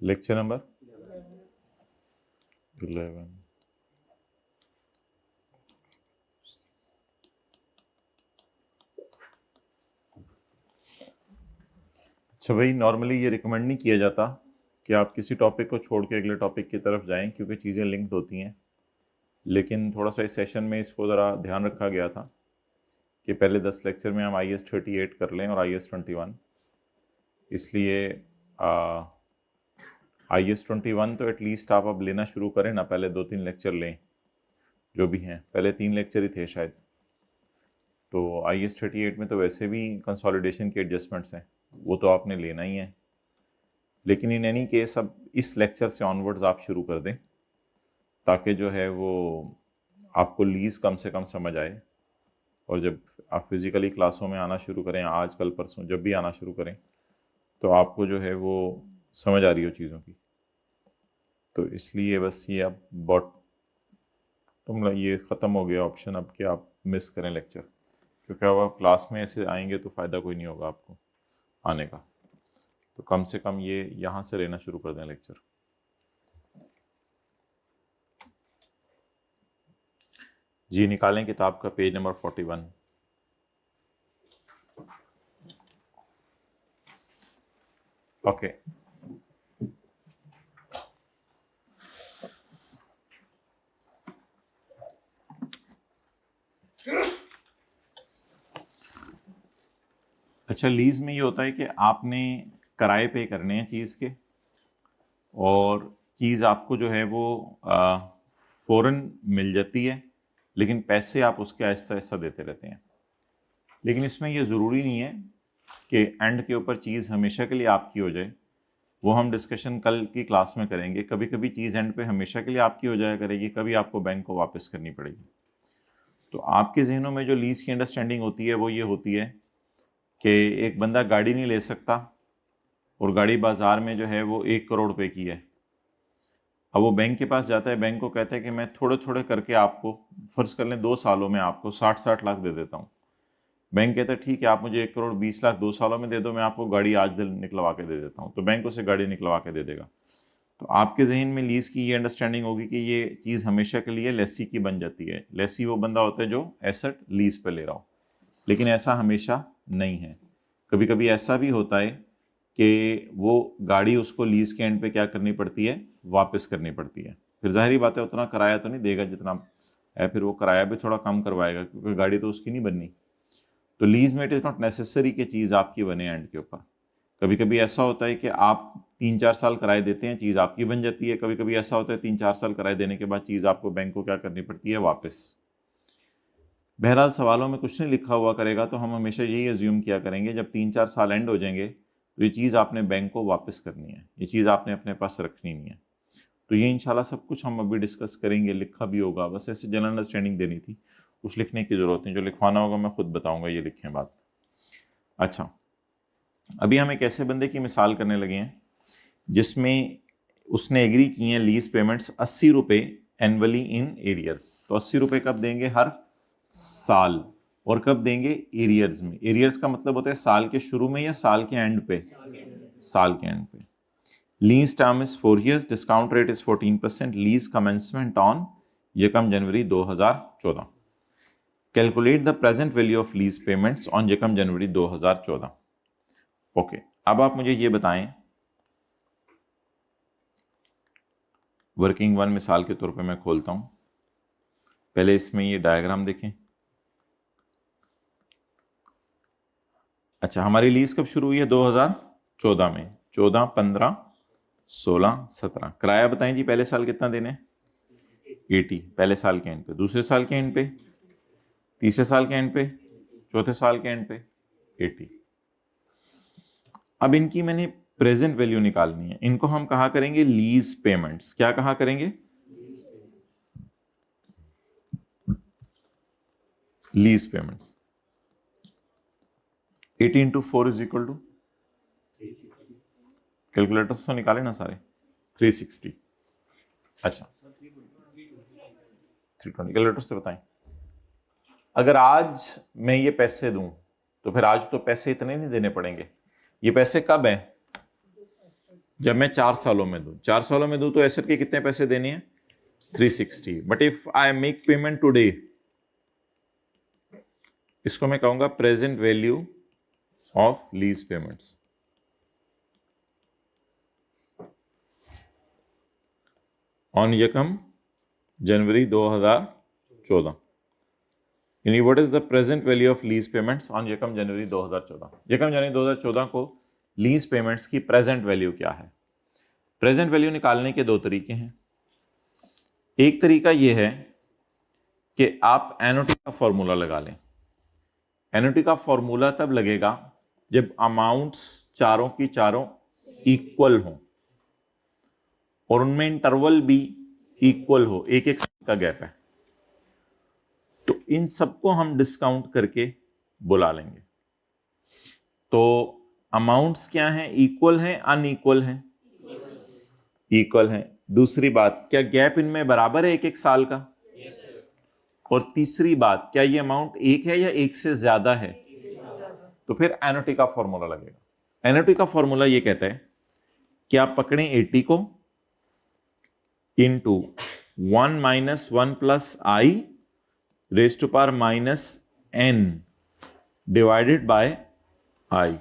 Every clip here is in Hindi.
Lecture number 11। अच्छा भाई, नॉर्मली ये रिकमेंड नहीं किया जाता कि आप किसी टॉपिक को छोड़ के अगले टॉपिक की तरफ जाएं, क्योंकि चीज़ें लिंक्ड होती हैं। लेकिन थोड़ा सा इस सेशन में इसको ज़रा ध्यान रखा गया था कि पहले 10 लेक्चर में हम IAS 38 कर लें और IAS 21। इसलिए IAS 21 तो एटलीस्ट आप अब लेना शुरू करें ना, पहले 2-3 लेक्चर लें जो भी हैं। पहले 3 लेक्चर ही थे शायद। तो IAS 38 में तो वैसे भी कंसोलिडेशन के एडजस्टमेंट्स हैं, वो तो आपने लेना ही है। लेकिन इन एनी केस अब इस लेक्चर से ऑनवर्ड्स आप शुरू कर दें, ताकि जो है वो आपको लीज कम से कम समझ आए। और जब आप फिज़िकली क्लासों में आना शुरू करें, आज कल परसों जब भी आना शुरू करें, तो आपको जो है वो समझ आ रही हो चीज़ों की। तो इसलिए बस ये अब ये ख़त्म हो गया ऑप्शन अब कि आप मिस करें लेक्चर, क्योंकि अब आप क्लास में ऐसे आएंगे तो फ़ायदा कोई नहीं होगा आपको आने का। तो कम से कम ये यहाँ से लेना शुरू कर दें लेक्चर। जी, निकालें किताब का पेज नंबर 41। ओके। अच्छा, लीज में ये होता है कि आपने किराए पे करने हैं चीज़ के, और चीज़ आपको जो है वो फ़ौरन मिल जाती है, लेकिन पैसे आप उसके आहिस्ता आहिस्ता देते रहते हैं। लेकिन इसमें ये ज़रूरी नहीं है कि एंड के ऊपर चीज़ हमेशा के लिए आपकी हो जाए। वो हम डिस्कशन कल की क्लास में करेंगे। कभी कभी चीज़ एंड पे हमेशा के लिए आपकी हो जाया करेगी, कभी आपको बैंक को वापस करनी पड़ेगी। तो आपके जहनों में जो लीज की अंडरस्टैंडिंग होती है वो ये होती है कि एक बंदा गाड़ी नहीं ले सकता, और गाड़ी बाजार में जो है वो 1 करोड़ रुपए की है। अब वो बैंक के पास जाता है, बैंक को कहता है कि मैं थोड़े थोड़े करके आपको, फर्ज कर लें 2 सालों में आपको 60-60 लाख दे देता हूँ। बैंक कहता है ठीक है, आप मुझे 1 करोड़ 20 लाख 2 सालों में दे दो, मैं आपको गाड़ी आज दिन निकलवा के दे देता हूँ। तो बैंक उसे गाड़ी निकलवा के दे देगा। तो आपके जहन में लीज की ये अंडरस्टैंडिंग होगी कि ये चीज़ हमेशा के लिए लेसी की बन जाती है। लेसी वो बंदा होता है जो एसेट लीज पे ले रहा हो, लेकिन ऐसा हमेशा नहीं है। कभी कभी ऐसा भी होता है कि वो गाड़ी उसको लीज के एंड पे क्या करनी पड़ती है, वापस करनी पड़ती है। फिर जाहिर बात है उतना किराया तो नहीं देगा जितना है, फिर वो किराया भी थोड़ा कम करवाएगा, क्योंकि गाड़ी तो उसकी नहीं बननी। तो लीज में इट इज़ नॉट नेसेसरी कि चीज़ आपकी बने एंड के ऊपर। कभी कभी ऐसा होता है कि आप 3-4 साल किराए देते हैं, चीज़ आपकी बन जाती है। कभी कभी ऐसा होता है 3-4 साल किराए देने के बाद चीज़ आपको बैंक को क्या करनी पड़ती है, वापस। बहरहाल सवालों में कुछ नहीं लिखा हुआ करेगा, तो हम हमेशा यही एज्यूम किया करेंगे जब 3-4 साल एंड हो जाएंगे तो ये चीज़ आपने बैंक को वापस करनी है, ये चीज़ आपने अपने पास रखनी नहीं है। तो ये इंशाल्लाह सब कुछ हम अभी डिस्कस करेंगे, लिखा भी होगा, बस ऐसे जनरल अंडरस्टैंडिंग देनी थी, कुछ लिखने की ज़रूरत नहीं। जो लिखवाना होगा मैं खुद बताऊंगा, ये लिखें बात। अच्छा, अभी हम एक ऐसे बंदे की मिसाल करने लगे हैं जिसमें उसने एग्री किए हैं लीज पेमेंट्स 80 रुपये एनुअली इन एरियर्स। तो 80 रुपये कब देंगे, हर साल। और कब देंगे, एरियर्स में। एरियर्स का मतलब होता है साल के शुरू में या साल के एंड पे, साल के एंड पे। Lease term is 4 years, discount rate is 14%, lease commencement on 1 January 2014। Calculate the present value of lease payments on 1 January 2014। Okay, अब आप मुझे ये बताएं, वर्किंग वन मिसाल के तौर पे मैं खोलता हूं। पहले इसमें ये डायग्राम देखें। अच्छा, हमारी लीज कब शुरू हुई है, 2014 में। 14, 15, 16, 17। किराया बताएं जी, पहले साल कितना देने, 80 पहले साल के एंड पे, दूसरे साल के एंड पे, तीसरे साल के एंड पे, चौथे साल के एंड पे 80। अब इनकी मैंने प्रेजेंट वैल्यू निकालनी है। इनको हम कहा करेंगे लीज पेमेंट्स। क्या कहा करेंगे, lease payments. 80 into 4 is equal to, calculator से निकाले ना सारे, 360। अच्छा, 320, कैलकुलेटर से बताएं। अगर आज मैं ये पैसे दूं तो फिर आज तो पैसे इतने नहीं देने पड़ेंगे। ये पैसे कब हैं, जब मैं 4 सालों में दूं, 4 सालों में दूं तो एसेट के कितने पैसे देने हैं? 360। But if I make payment today, इसको मैं कहूंगा present value of lease payments. On यकम जनवरी 2014, यानी what is the present value of lease payments on यकम जनवरी 2014? यकम जनवरी 2014 को लीज पेमेंट्स की प्रेजेंट वैल्यू क्या है? प्रेजेंट वैल्यू निकालने के दो तरीके हैं। एक तरीका यह है कि आप एनओटी का फॉर्मूला लगा लें। एनओटी का फॉर्मूला तब लगेगा जब अमाउंट्स चारों की चारों इक्वल हो और उनमें इंटरवल भी इक्वल हो, एक एक साल का गैप है, तो इन सबको हम डिस्काउंट करके बुला लेंगे। तो अमाउंट्स क्या हैं? इक्वल हैं, अनइक्वल हैं? इक्वल हैं। दूसरी बात, क्या गैप इनमें बराबर है एक एक साल का? और तीसरी बात, क्या ये अमाउंट एक है या एक से ज्यादा है? तो फिर एनओटी का फॉर्मूला लगेगा। एनओटी का फॉर्मूला ये कहता है कि आप पकड़ें 80 को into 1 minus 1 plus I raise to power minus N divided by I.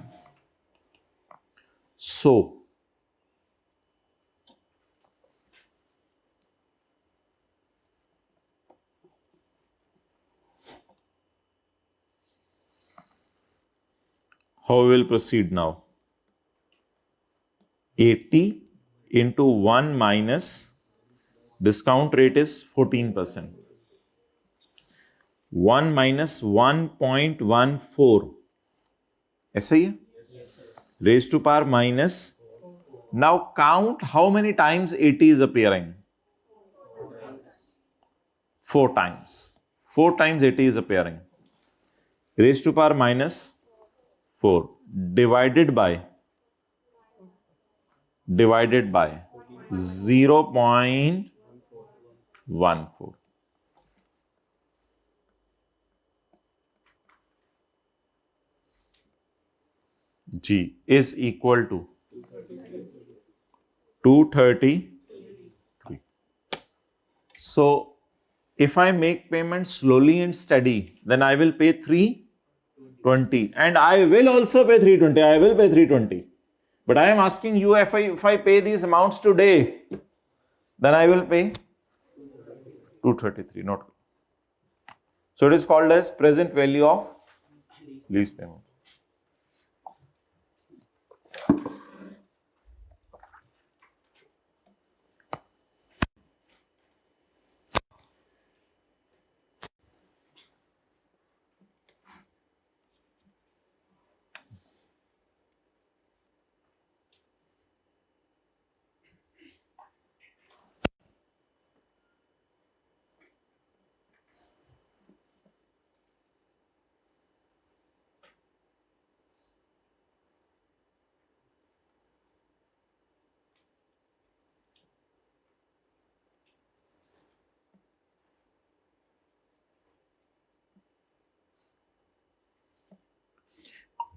So how we will proceed now? 80 into 1 minus discount rate is 14%. 1 minus 1.14, ऐसा ही है? Raised to power minus. Now count how many times 80 is appearing. 4 times. 4 times 80 is appearing. Raised to power minus 4 divided by 0.14 G is equal to 233. So if I make payment slowly and steady, then I will pay 320, and I will also pay 320. I will pay 320. But I am asking you, if I pay these amounts today, then I will pay 233. Not. So it is called as present value of lease payment.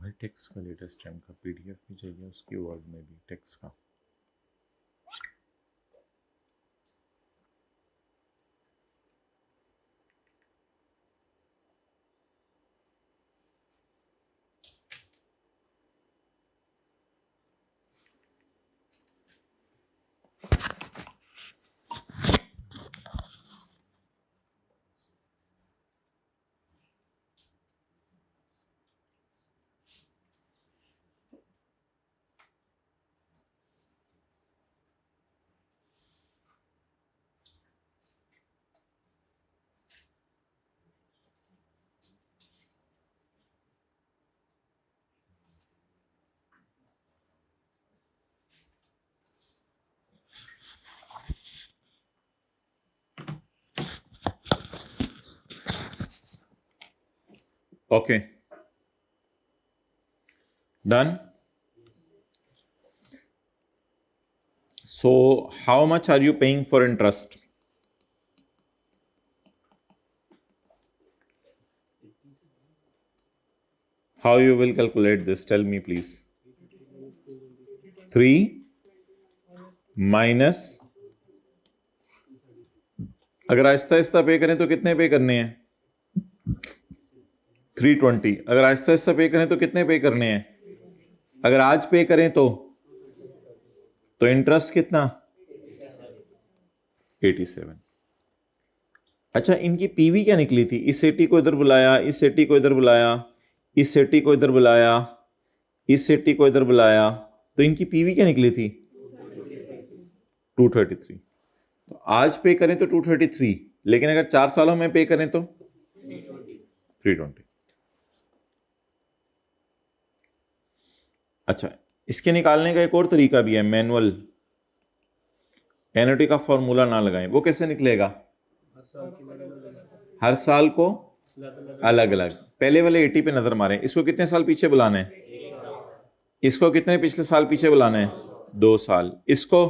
भाई टेक्स्ट का लेटेस्ट टाइम का पीडीएफ भी चाहिए, उसके वर्ड में भी टेक्स्ट का। Okay. Done. So how much are you paying for interest? How you will calculate this? Tell me please. 3 minus, अगर आहिस्ता आहिस्ता पे करें तो कितने पे करने हैं? 320। अगर आहिस्ता आहिस्ता पे करें तो कितने पे करने हैं? अगर आज पे करें तो इंटरेस्ट कितना? 87। अच्छा, इनकी पीवी क्या निकली थी? इस 80 को इधर बुलाया, इस 80 को इधर बुलाया, इस 80 को इधर बुलाया, इस 80 को इधर बुलाया, तो इनकी पीवी क्या निकली थी? 233। तो आज पे करें तो 233, लेकिन अगर 4 सालों में पे करें तो 320। अच्छा, इसके निकालने का एक और तरीका भी है, मैनुअल। एनओटी का फॉर्मूला ना लगाएं। वो कैसे निकलेगा? हर साल को अलग अलग। पहले वाले 80 पे नजर मारें। इसको कितने साल पीछे बुलाना है? इसको कितने पिछले साल पीछे बुलाना है? 2 साल। इसको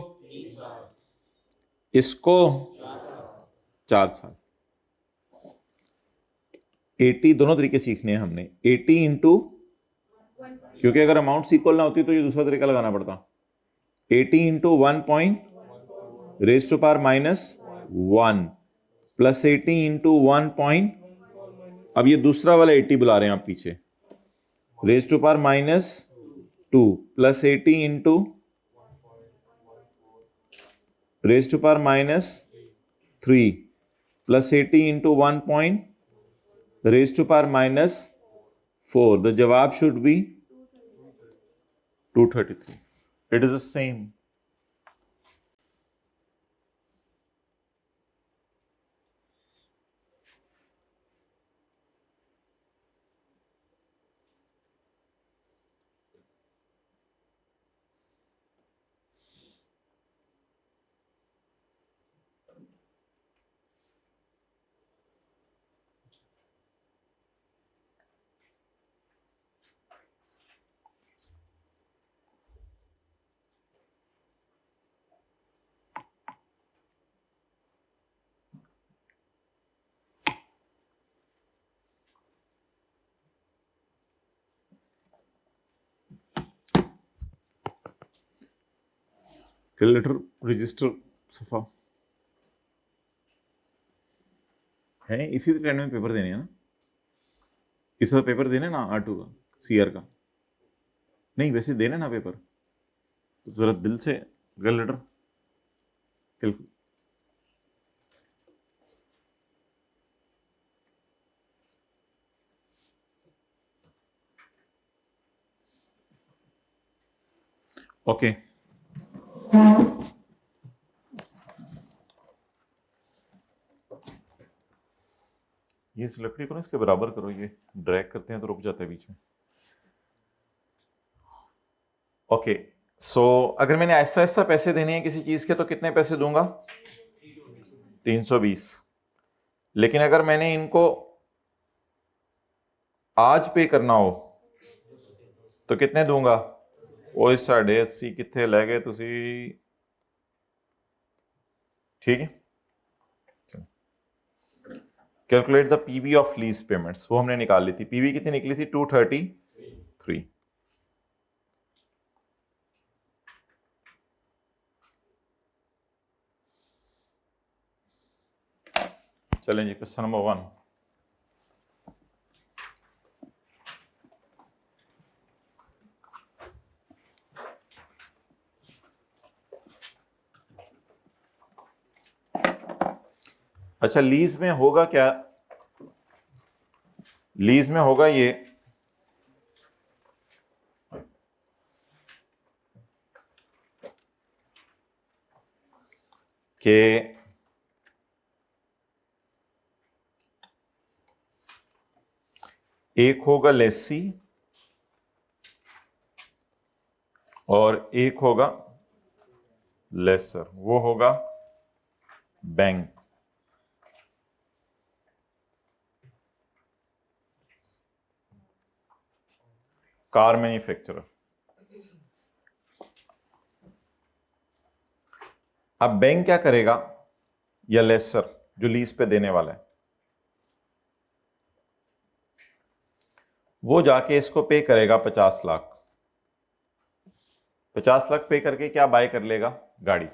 4 साल। 80 दोनों तरीके सीखने हैं हमने। 80 इंटू, क्योंकि अगर अमाउंट इक्वल ना होती तो ये दूसरा तरीका लगाना पड़ता। 80 into 1 point raise to power minus 1 plus 80 into 1 point, अब ये दूसरा वाला 80 बुला रहे हैं आप पीछे, raise to power minus 2 plus 80 into raise to power minus 3 plus 80 into 1 point raise to power minus 4। The जवाब should be 233. It is the same. Calculator register सफा है, इसी तरह में पेपर देने हैं ना। इस बार पेपर देने ना R2 का, CR का नहीं, वैसे देने ना पेपर, तो जरा दिल से कैलकुलेटर कैलकुलेट। ओके, ये इस लकड़ी को ना इसके बराबर करो, ये ड्रैग करते हैं तो रुक जाता है बीच में। ओके, सो अगर मैंने आहिस्ता आहिस्ता पैसे देने हैं किसी चीज के तो कितने पैसे दूंगा? 320। लेकिन अगर मैंने इनको आज पे करना हो तो कितने दूंगा? वो 80.5 कितने लै गए तुसी? ठीक है, calculate the PV of lease payments, वो हमने निकाल ली थी। पीवी कितनी निकली थी? 233। चलें जी, क्वेश्चन नंबर 1। अच्छा, लीज में होगा क्या? लीज में होगा ये कि एक होगा लेसी और एक होगा लेसर, वो होगा बैंक। Car manufacturer. अब बैंक क्या करेगा, या लेसर जो लीज पे देने वाला है, वो जाके इसको पे करेगा 50 लाख। 50 लाख पे करके क्या बाय कर लेगा? गाड़ी।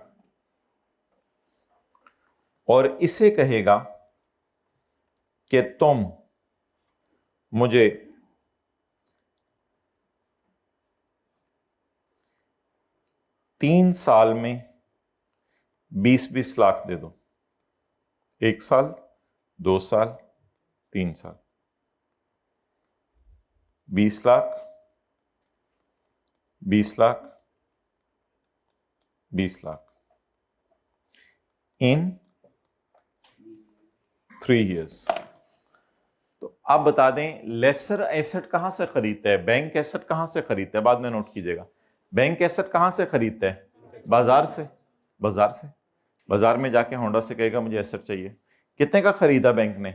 और इसे कहेगा कि तुम मुझे 3 साल में 20-20 लाख दे दो। 1 साल, 2 साल, 3 साल, 20 लाख, 20 लाख, 20 लाख इन 3 years। तो आप बता दें लेसर एसेट कहां से खरीदता है? बैंक एसेट कहां से खरीदता है? बाद में नोट कीजिएगा। बैंक एसेट कहां से खरीदता है? बाजार से। बाजार से, बाजार में जाके होंडा से कहेगा मुझे एसेट चाहिए। कितने का खरीदा बैंक ने?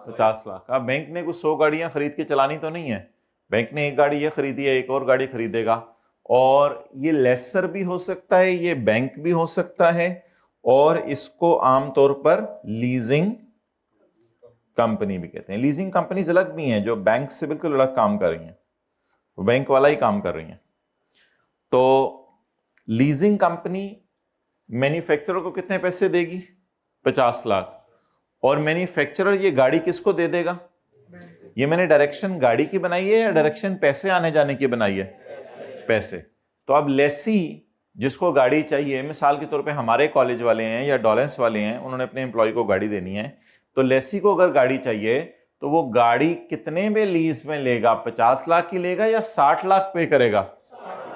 50 लाख। अब बैंक ने कुछ 100 गाड़ियां खरीद के चलानी तो नहीं है। बैंक ने एक गाड़ी ये खरीदी है, एक और गाड़ी खरीदेगा। और ये लेसर भी हो सकता है, ये बैंक भी हो सकता है, और इसको आमतौर पर लीजिंग कंपनी भी कहते हैं। लीजिंग कंपनीज अलग भी हैं जो बैंक से बिल्कुल अलग काम कर रही हैं, वो बैंक वाला ही काम कर रही हैं। तो लीजिंग कंपनी मैन्युफैक्चरर को कितने पैसे देगी? 50 लाख। और मैन्युफैक्चरर ये गाड़ी किसको दे देगा? ये मैंने डायरेक्शन गाड़ी की बनाई है या डायरेक्शन पैसे आने जाने की बनाई है? पैसे। तो अब लेसी जिसको गाड़ी चाहिए, मिसाल के तौर पे हमारे कॉलेज वाले हैं या डॉलेंस वाले हैं, उन्होंने अपने एम्प्लॉय को गाड़ी देनी है, तो लेसी को अगर गाड़ी चाहिए तो वो गाड़ी कितने में लीज में लेगा? 50 लाख की लेगा या 60 लाख पे करेगा?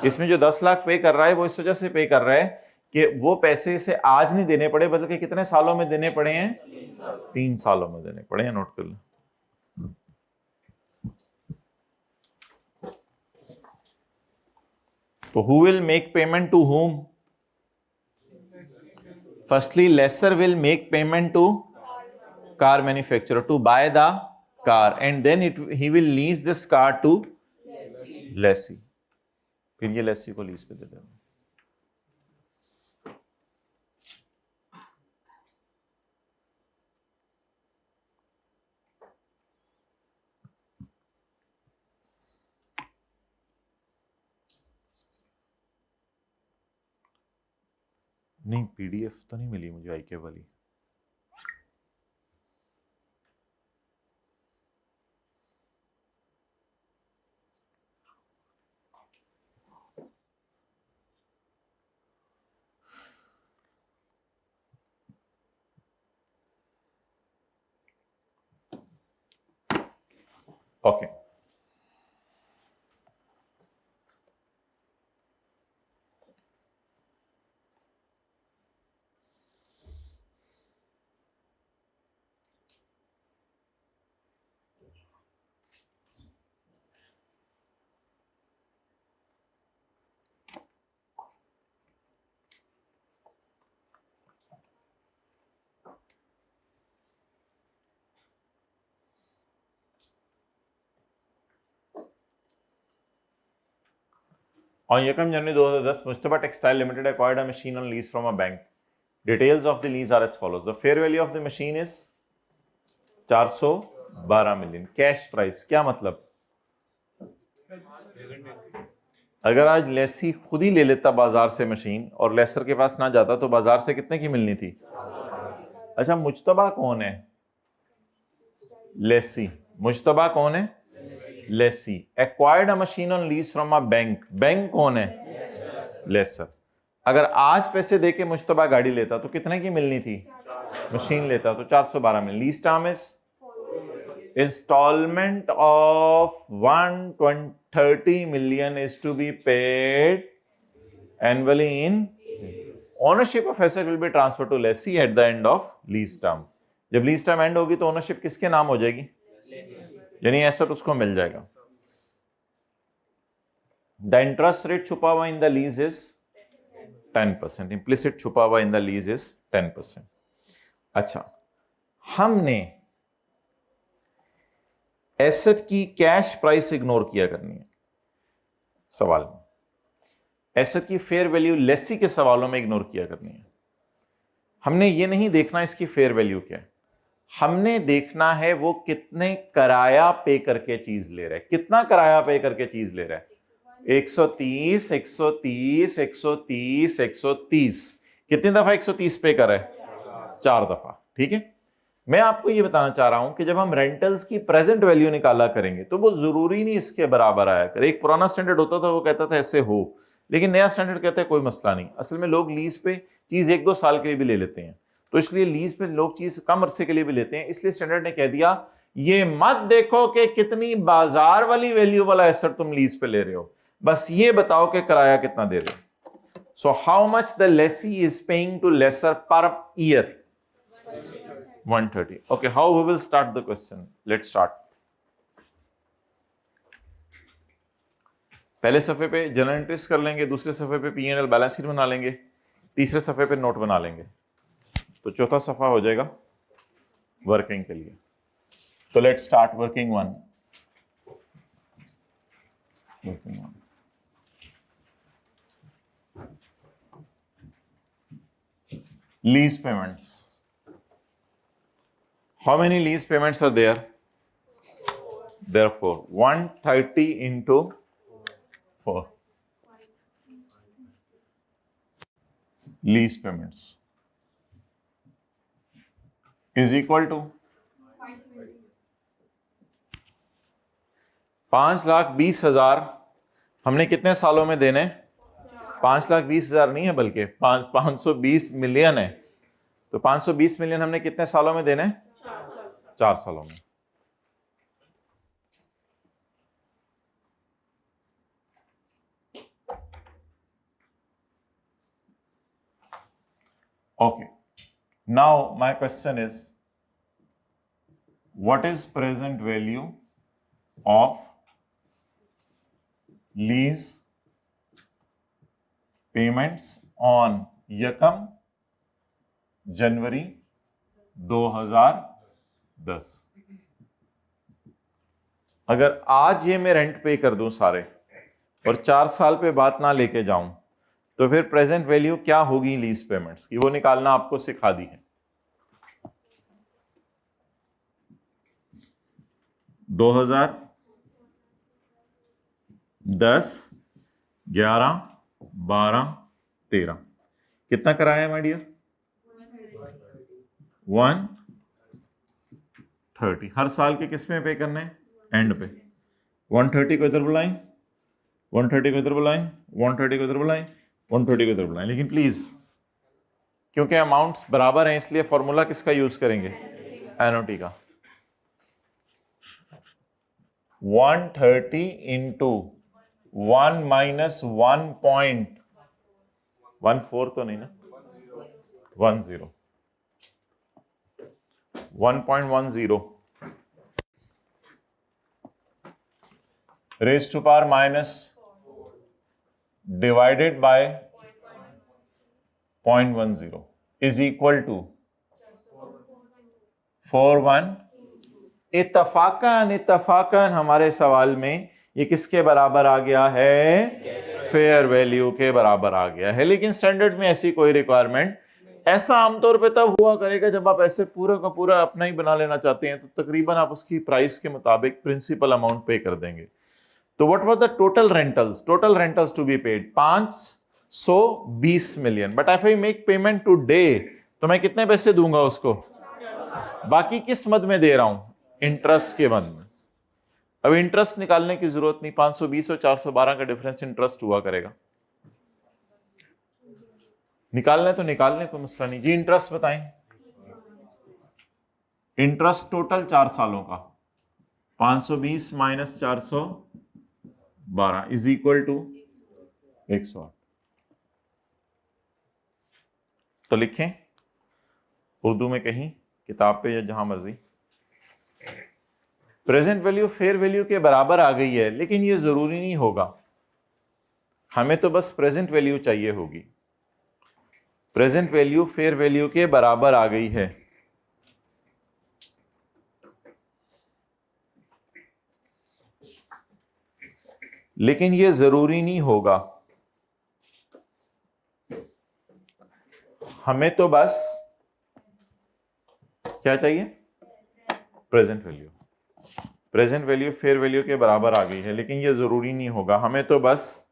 इसमें जो 10 लाख पे कर रहा है वो इस वजह से पे कर रहा है कि वो पैसे इसे आज नहीं देने पड़े, बल्कि कितने सालों में देने पड़े हैं? 3 सालों में देने पड़े हैं। नोट कर लें। तो who will make payment to whom? Firstly, lessor will make payment to car manufacturer to buy the car, and then he will lease this car to lessee। फिर ये lessee को लीज पे दे देगा। नहीं, पीडीएफ तो नहीं मिली मुझे आईके वाली। Okay, On Yakam January 2010, Mustapha Textile Limited acquired a machine on lease from a bank. Details of the lease are as follows. The fair value of the machine is 412 million. Cash price क्या मतलब? अगर आज लेसी खुद ही ले लेता बाजार से मशीन और लेसर के पास ना जाता तो बाजार से कितने की मिलनी थी? अच्छा, मुज्तबा कौन है? लेसी। मुज्तबा कौन है? Lessee. Acquired a machine on lease from a bank. Bank कौन है? लेसर। अगर आज पैसे देके मुज्तबा गाड़ी लेता तो कितने की मिलनी थी? मशीन लेता तो 412 million. Lease term is installment of 130 million is to be paid annually in ownership of asset will be transferred to lessee at the end of lease term। जब लीज टर्म एंड होगी तो ओनरशिप किसके नाम हो जाएगी? यानी एसेट उसको मिल जाएगा। द इंटरेस्ट रेट छुपा हुआ in the lease is 10%। Implicit छुपा हुआ इन द लीज इज 10%। अच्छा, हमने एसेट की कैश प्राइस इग्नोर किया करनी है सवाल में, एसेट की फेयर वैल्यू लेसी के सवालों में इग्नोर किया करनी है। हमने ये नहीं देखना इसकी फेयर वैल्यू क्या है, हमने देखना है वो कितने किराया पे करके चीज ले रहा है। कितना किराया पे करके चीज ले रहा है? 130, 130, 130, 130। कितनी दफा 130 पे करे? 4 दफा। ठीक है, मैं आपको ये बताना चाह रहा हूं कि जब हम रेंटल्स की प्रेजेंट वैल्यू निकाला करेंगे तो वो जरूरी नहीं इसके बराबर आया करे। एक पुराना स्टैंडर्ड होता था, वो कहता था ऐसे हो, लेकिन नया स्टैंडर्ड कहता है कोई मसला नहीं। असल में लोग लीज पे चीज 1-2 साल के लिए भी ले लेते हैं, तो इसलिए लीज पे लोग चीज कम अरसे के लिए भी लेते हैं। इसलिए स्टैंडर्ड ने कह दिया ये मत देखो कि कितनी बाजार वाली वैल्यू वाला एसेट तुम लीज पे ले रहे हो, बस ये बताओ कि किराया कितना दे रहे हो। So how much the lessee is paying to lessor per year? 130. Okay, how we will start the question? Let's start. पहले सफे पे जनरल एंट्रीज कर लेंगे, दूसरे सफे पे P&L बैलेंस शीट बना लेंगे, तीसरे सफे पे नोट बना लेंगे, तो चौथा सफा हो जाएगा वर्किंग के लिए। तो let's start working one. Lease payments. How many lease payments are there? Therefore, 130 into 4. Lease payments is equal to 5,20,000। हमने कितने सालों में देने? 5,20,000 नहीं है, बल्कि 520 मिलियन है। तो 520 मिलियन हमने कितने सालों में देने? 4 सालों में। Okay, now my question is, what is present value of lease payments on यकम जनवरी 2010? अगर आज ये मैं रेंट पे कर दूं सारे और 4 साल पे बात ना लेके जाऊं, तो फिर प्रेजेंट वैल्यू क्या होगी लीज पेमेंट्स की, वो निकालना आपको सिखा दी है। 2010, 11, 12, 13 कितना कराया है माय डियर? 130। हर साल के किस में पे करने हैं? एंड पे। 130 को इधर बुलाएं, 130 को इधर बुलाएं, 130 को इधर बुलाएं, 130 को इधर बुलाएं। लेकिन प्लीज, क्योंकि अमाउंट्स बराबर हैं, इसलिए फॉर्मूला किसका यूज करेंगे? एनओटी का। 130 इंटू 1 माइनस 1.14 तो नहीं ना, 10, 1.10 raise to power minus divided by 0.10 is equal to 41। इत्तफाकन हमारे सवाल में ये किसके बराबर आ गया है? फेयर वैल्यू के बराबर आ गया है। लेकिन स्टैंडर्ड में ऐसी कोई रिक्वायरमेंट, ऐसा आमतौर पे तब हुआ करेगा जब आप ऐसे पूरा का पूरा अपना ही बना लेना चाहते हैं, तो तकरीबन आप उसकी प्राइस के मुताबिक प्रिंसिपल अमाउंट पे कर देंगे। तो what was the total rentals to be paid? 520 million. But if I make payment today, तो मैं कितने पैसे दूंगा उसको? बाकी किस मद में दे रहा हूं? इंटरेस्ट के मद में। अब इंटरेस्ट निकालने की जरूरत नहीं, 520 और 412 का डिफरेंस इंटरेस्ट हुआ करेगा। निकालना है तो निकालने, कोई मसला नहीं जी। इंटरेस्ट बताएं। इंटरेस्ट टोटल 4 सालों का 520 माइनस 412 इज इक्वल टू 108। तो लिखें उर्दू में कहीं, किताब पे या जहां मर्जी। प्रेजेंट वैल्यू फेयर वैल्यू के बराबर आ गई है, लेकिन ये जरूरी नहीं होगा, हमें तो बस प्रेजेंट वैल्यू चाहिए होगी। प्रेजेंट वैल्यू फेयर वैल्यू के बराबर आ गई है, लेकिन ये जरूरी नहीं होगा, हमें तो बस क्या चाहिए? Present value. Present value fair value के बराबर आ गई है, लेकिन ये जरूरी नहीं होगा, हमें तो बस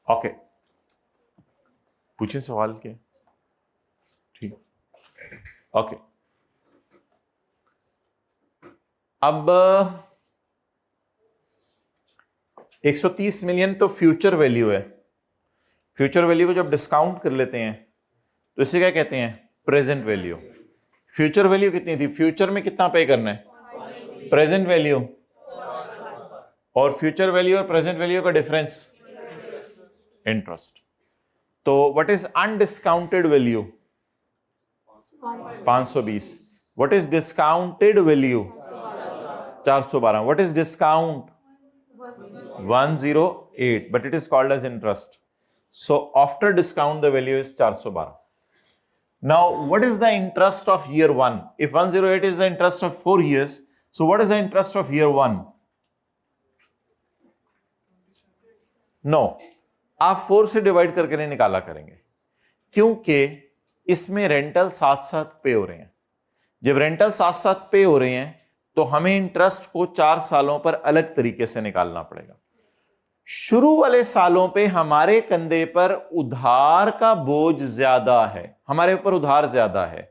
ओके पूछे सवाल के। ठीक, ओके। अब 130 मिलियन तो फ्यूचर वैल्यू है। फ्यूचर वैल्यू को जब डिस्काउंट कर लेते हैं तो इसे क्या कहते हैं? Present value. फ्यूचर वैल्यू कितनी थी? फ्यूचर में कितना पे करना है? Present value. और फ्यूचर वैल्यू और प्रेजेंट वैल्यू का डिफरेंस इंटरेस्ट। तो what is undiscounted value? 520। What is discounted value? 412। What is discount? 108, but it is called as interest. So after discount the value is 412. Now what is the interest of year 1? If 108 is the interest of 4 years, so what is the interest of year 1? No, आप 4 से डिवाइड करके नहीं निकाला करेंगे, क्योंकि इसमें रेंटल साथ साथ पे हो रहे हैं। जब रेंटल साथ साथ पे हो रहे हैं तो हमें इंटरेस्ट को 4 सालों पर अलग तरीके से निकालना पड़ेगा। शुरू वाले सालों पे हमारे कंधे पर उधार का बोझ ज्यादा है, हमारे ऊपर उधार ज्यादा है,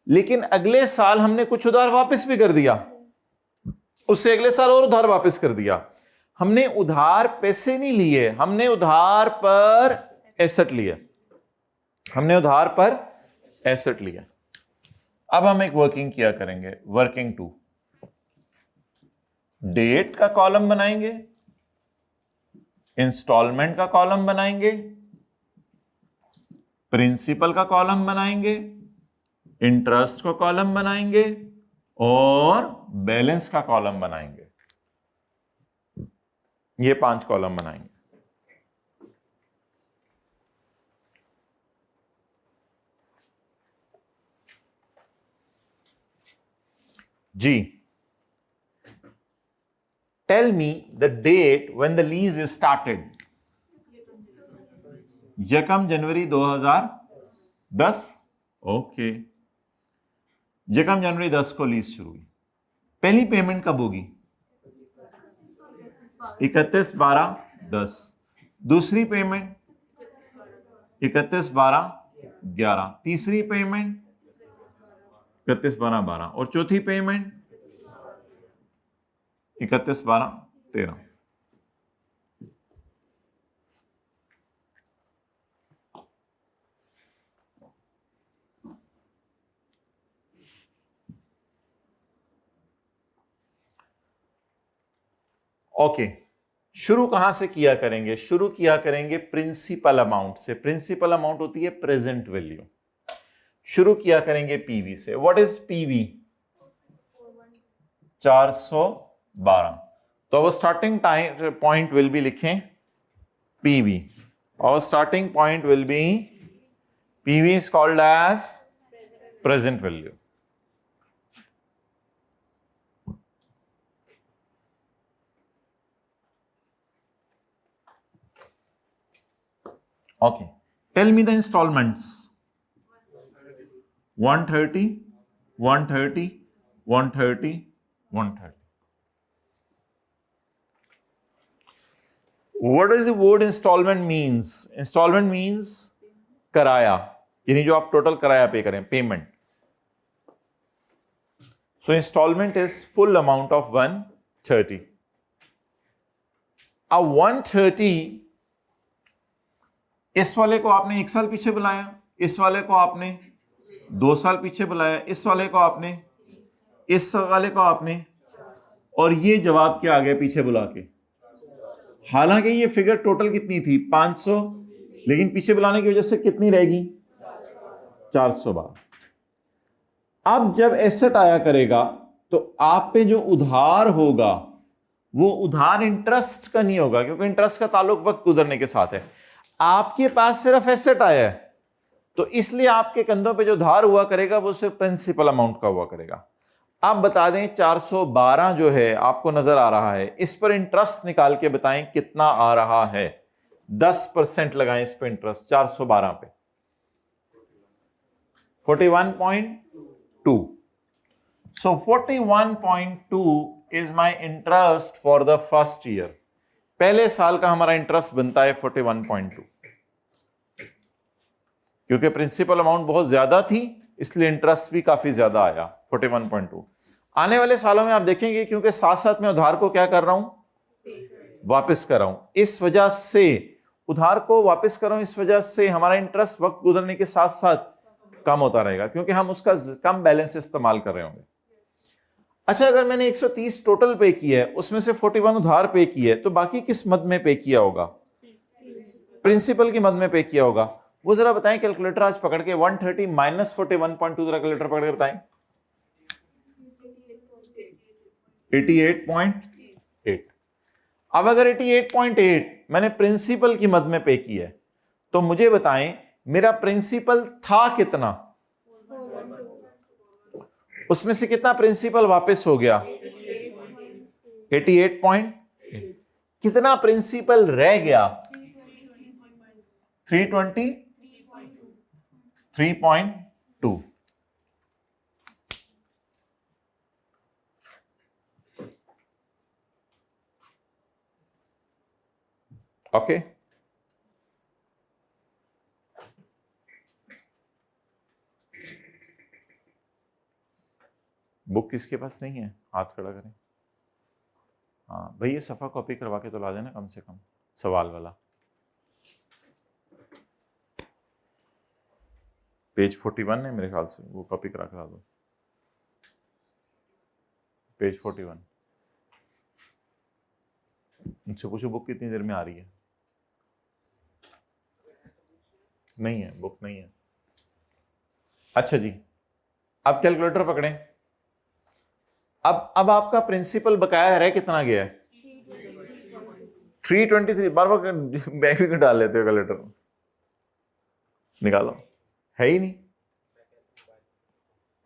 लेकिन अगले साल हमने कुछ उधार वापस भी कर दिया, उससे अगले साल और उधार वापस कर दिया। हमने उधार पैसे नहीं लिए, हमने उधार पर एसेट लिया, हमने उधार पर एसेट लिया। अब हम एक वर्किंग किया करेंगे, वर्किंग 2। डेट का कॉलम बनाएंगे, इंस्टॉलमेंट का कॉलम बनाएंगे, प्रिंसिपल का कॉलम बनाएंगे, इंटरेस्ट का कॉलम बनाएंगे और बैलेंस का कॉलम बनाएंगे। ये 5 कॉलम बनाएंगे। जी, tell me the date when the lease is started. 1 January 2010। Okay, 1 जनवरी 10 को लीज शुरू हुई। पहली पेमेंट कब होगी? 31/12/10। दूसरी पेमेंट 31/12/11। तीसरी पेमेंट 31/12/12 और चौथी पेमेंट 31/12/13। ओके, शुरू कहां से किया करेंगे? शुरू किया करेंगे प्रिंसिपल अमाउंट से। प्रिंसिपल अमाउंट होती है प्रेजेंट वैल्यू। शुरू किया करेंगे पीवी से। What is PV? 412। तो अब starting time point will be लिखें पीवी, और starting point will be PV is called as present value. Okay, tell me the installments. 130, 130, 130, 130. What does the word installment means? Installment means कराया, यानी जो आप टोटल कराया पे करें, payment. So installment is full amount of 130. अब 130 इस वाले को आपने 1 साल पीछे बुलाया, इस वाले को आपने 2 साल पीछे बुलाया, इस वाले को आपने, इस वाले को आपने और ये जवाब क्या आ गया पीछे बुला के। हालांकि ये फिगर टोटल कितनी थी 500, लेकिन पीछे बुलाने की वजह से कितनी रहेगी 412। अब जब एसेट आया करेगा तो आप पे जो उधार होगा वो उधार इंटरेस्ट का नहीं होगा, क्योंकि इंटरेस्ट का ताल्लुक वक्त गुजरने के साथ है। आपके पास सिर्फ एसेट आया है, तो इसलिए आपके कंधों पे जो उधार हुआ करेगा वो सिर्फ प्रिंसिपल अमाउंट का हुआ करेगा। अब बता दें 412 जो है आपको नजर आ रहा है, इस पर इंटरेस्ट निकाल के बताएं कितना आ रहा है। 10% लगाएं इस पर इंटरेस्ट 412 पे, 41.2। So 41.2 is my interest for the first year। पहले साल का हमारा इंटरेस्ट बनता है 41.2। क्योंकि प्रिंसिपल अमाउंट बहुत ज्यादा थी इसलिए इंटरेस्ट भी काफी ज्यादा आया 41.2। आने वाले सालों में आप देखेंगे क्योंकि साथ साथ मैं उधार को क्या कर रहा हूं, वापस कर रहा हूं, इस वजह से उधार को वापस कर रहा हूं, इस वजह से हमारा इंटरेस्ट वक्त गुजरने के साथ साथ कम होता रहेगा, क्योंकि हम उसका कम बैलेंस इस्तेमाल कर रहे होंगे। अच्छा, अगर मैंने 130 टोटल पे किया है, उसमें से 41 उधार पे किया है, तो बाकी किस मद में पे किया होगा, प्रिंसिपल की मद में पे किया होगा। वो जरा बताएं, कैलकुलेटर आज पकड़ के 130 माइनस 41.2 जरा कैलकुलेटर पकड़ के बताएं। 88.8। अब अगर 88.8 मैंने प्रिंसिपल की मद में पे किया है, तो मुझे बताएं मेरा प्रिंसिपल था कितना, उसमें से कितना प्रिंसिपल वापस हो गया 88.8। कितना प्रिंसिपल रह गया 323.2। ओके, बुक किसके पास नहीं है, हाथ खड़ा करें। हाँ भाई, ये सफा कॉपी करवा के तो ला देना कम से कम, सवाल वाला। पेज 41 है मेरे ख्याल से, वो कॉपी करा के ला दो। पेज 41। मुझसे पूछो बुक कितनी देर में आ रही है। नहीं है, बुक नहीं है। अच्छा जी, अब कैलकुलेटर पकड़ें। अब आपका प्रिंसिपल बकाया रह कितना गया है 323। बार बार बैंक भी डाल लेते हो कैलकुलेटर, निकालो, है ही नहीं।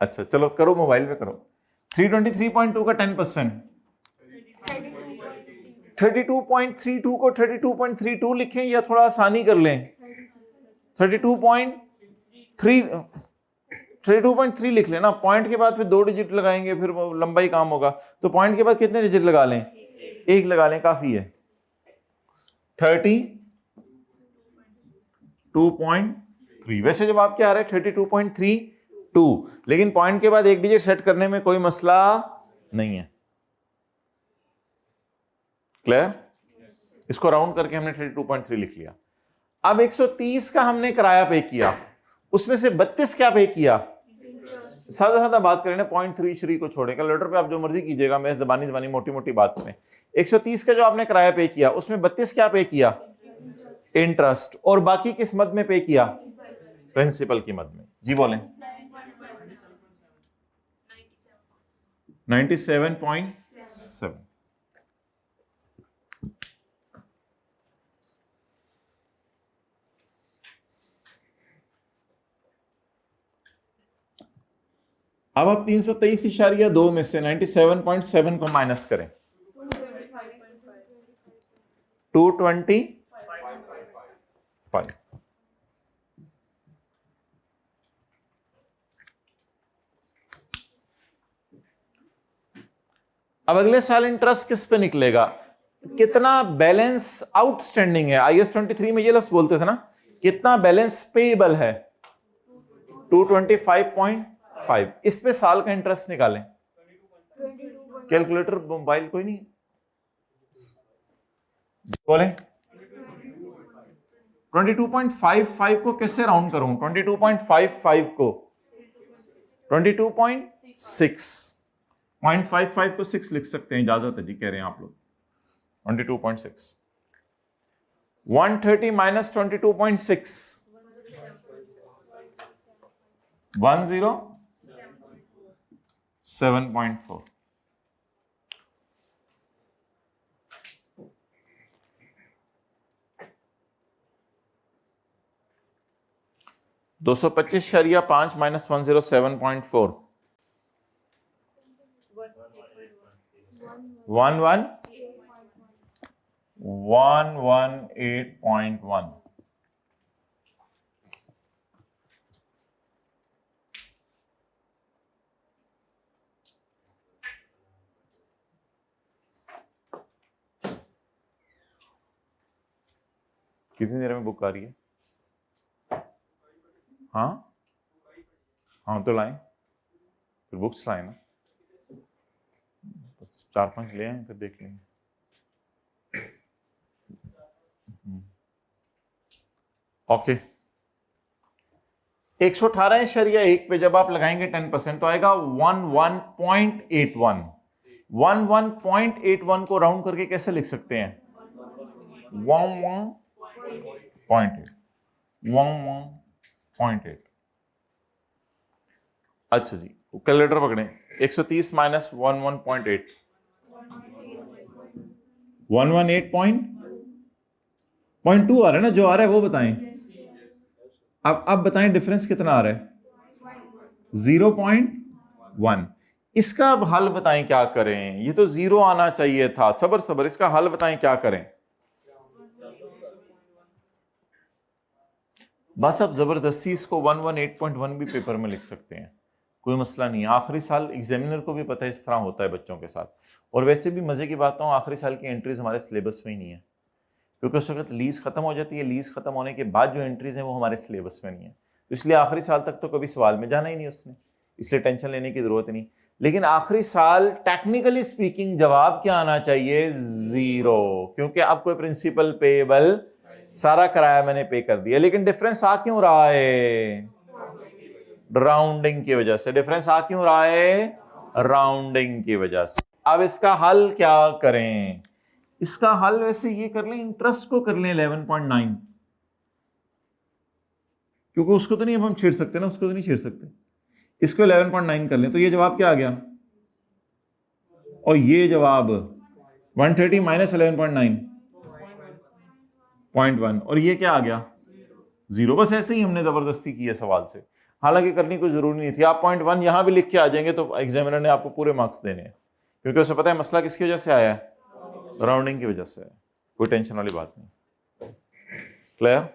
अच्छा चलो करो, मोबाइल पे करो। 323.2 का 10% 32.32 को 32.32 लिखें या थोड़ा आसानी कर लें 32.3 लिख लेना। पॉइंट के बाद फिर 2 डिजिट लगाएंगे, फिर वो लंबा ही काम होगा। तो पॉइंट के बाद कितने डिजिट लगा लें, 1 लगा लें, काफी है। 32.3। वैसे जवाब क्या आ रहा है 32.32, लेकिन पॉइंट के बाद 1 डिजिट सेट करने में कोई मसला नहीं है। क्लियर? इसको राउंड करके हमने 32.3 लिख लिया। अब 130 का हमने किराया पे किया, उसमें से 32 क्या पे किया। सादा सादा बात करें ना, 0.33 को छोड़े, कैलकुलेटर पे आप जो मर्जी कीजिएगा, मैं जबानी मोटी मोटी बात करें। 130 का जो आपने किराया पे किया, उसमें 32 क्या पे किया, इंटरेस्ट, और बाकी किस मद में पे किया, प्रिंसिपल की मद में। जी बोलें। 97.7। अब आप 323.2 में से 97.7 को माइनस करें, 225। अब अगले साल इंटरेस्ट किस पे निकलेगा, कितना बैलेंस आउटस्टैंडिंग है। IAS 23 में ये लफ्ज बोलते थे ना, कितना बैलेंस पेएबल है 225.5। इस पे साल का इंटरेस्ट निकालें। कैलकुलेटर मोबाइल कोई नहीं बोले। 22.55 को कैसे राउंड करूं, 22.55 को 22.6, 0.55 को 6 लिख सकते हैं, इजाजत है जी, कह रहे हैं आप लोग। 22.6 130 माइनस 22.6 107.4 225.5 माइनस 107.4 118.1 कितनी देर में बुक आ रही है? हाँ हाँ तो लाएं, फिर बुक्स लाएं ना, 4-5 ले आए फिर देख लेंगे। ओके 118.1 पे जब आप लगाएंगे 10% तो आएगा 11.81। 11.81 को राउंड करके कैसे लिख सकते हैं? 11.8। अच्छा जी, कैलकुलेटर पकड़े। 130 माइनस 11.8 118.2 आ रहा है ना, जो आ रहा है वो बताएं। अब बताएं डिफरेंस कितना आ रहा है? 0.1। इसका अब हल बताएं क्या करें, ये तो 0 आना चाहिए था। सबर सबर, इसका हल बताएं क्या करें। बस अब जबरदस्ती इसको 118.1 भी पेपर में लिख सकते हैं, कोई मसला नहीं है। आखिरी साल एग्जामिनर को भी पता है इस तरह होता है बच्चों के साथ। और वैसे भी मजे की बात है, आखिरी साल की एंट्रीज हमारे सिलेबस में ही नहीं है, क्योंकि उस वक्त लीज खत्म हो जाती है। लीज खत्म होने के बाद जो एंट्रीज हैं वो हमारे सिलेबस में नहीं है, तो इसलिए आखिरी साल तक तो कभी सवाल में जाना ही नहीं उसने, इसलिए टेंशन लेने की जरूरत नहीं। लेकिन आखिरी साल टेक्निकली स्पीकिंग जवाब क्या आना चाहिए? 0, क्योंकि अब कोई प्रिंसिपल पेएबल, सारा किराया मैंने पे कर दिया। लेकिन डिफरेंस आ क्यों रहा है? राउंडिंग की वजह से। डिफरेंस आ क्यों रहा है? राउंडिंग की वजह से। अब इसका हल क्या करें? इसका हल वैसे ये कर लें, इंटरेस्ट को कर लें 11.9, क्योंकि उसको तो नहीं अब हम छेड़ सकते ना, उसको तो नहीं छेड़ सकते। इसको 11.9 कर लें तो ये जवाब क्या आ गया? और ये जवाब 130 माइनस 11.9 और ये क्या आ गया? 0। बस ऐसे ही हमने जबरदस्ती की है सवाल से, हालांकि करनी कोई जरूरी नहीं थी। आप 0.1 यहां भी लिख के आ जाएंगे तो एग्जामिनर ने आपको पूरे मार्क्स देने हैं, क्योंकि उसे पता है मसला किसकी वजह से आया है? राउंडिंग की वजह से। कोई टेंशन वाली बात नहीं। क्लियर?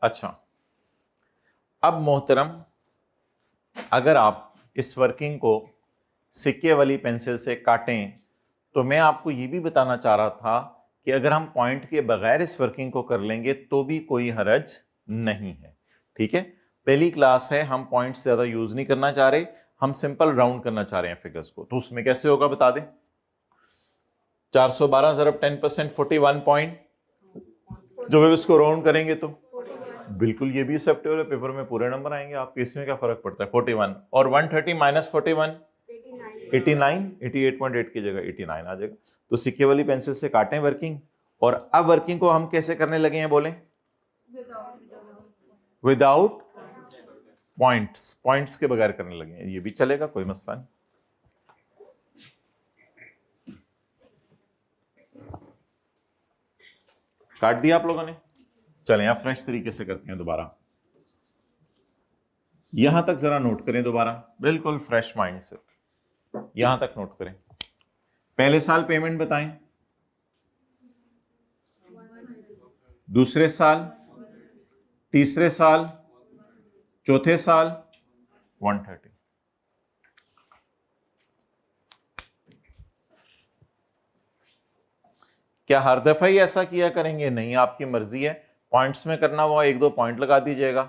अच्छा, अब मोहतरम, अगर आप इस वर्किंग को सिक्के वाली पेंसिल से काटें तो मैं आपको ये भी बताना चाह रहा था कि अगर हम पॉइंट के बगैर इस वर्किंग को कर लेंगे तो भी कोई हरज नहीं है। ठीक है, पहली क्लास है, हम पॉइंट्स ज्यादा यूज नहीं करना चाह रहे, हम सिंपल राउंड करना चाह रहे हैं फिगर्स को। तो उसमें कैसे होगा बता दें। 412 ज़रब 10% 41 पॉइंट, जब आप इसको राउंड करेंगे तो बिल्कुल ये भी एक्सेप्टेबल है, पेपर में पूरे नंबर आएंगे आपके, इसमें क्या फर्क पड़ता है। 41 और 130 माइनस 41 89, 88.8 की जगह 89 आ जाएगा। तो सिक्के वाली पेंसिल से काटें वर्किंग, और अब वर्किंग को हम कैसे करने लगे हैं बोले, विदाउट पॉइंट्स, पॉइंट्स के बगैर करने लगे हैं। ये भी चलेगा, कोई मसला नहीं। काट दिया आप लोगों ने। चलें आप फ्रेश तरीके से करते हैं दोबारा। यहां तक जरा नोट करें दोबारा, बिल्कुल फ्रेश माइंड से यहां तक नोट करें। पहले साल पेमेंट बताएं, दूसरे साल, तीसरे साल, चौथे साल 130। क्या हर दफा ही ऐसा किया करेंगे? नहीं, आपकी मर्जी है। पॉइंट्स में करना हुआ 1-2 पॉइंट लगा दीजिएगा,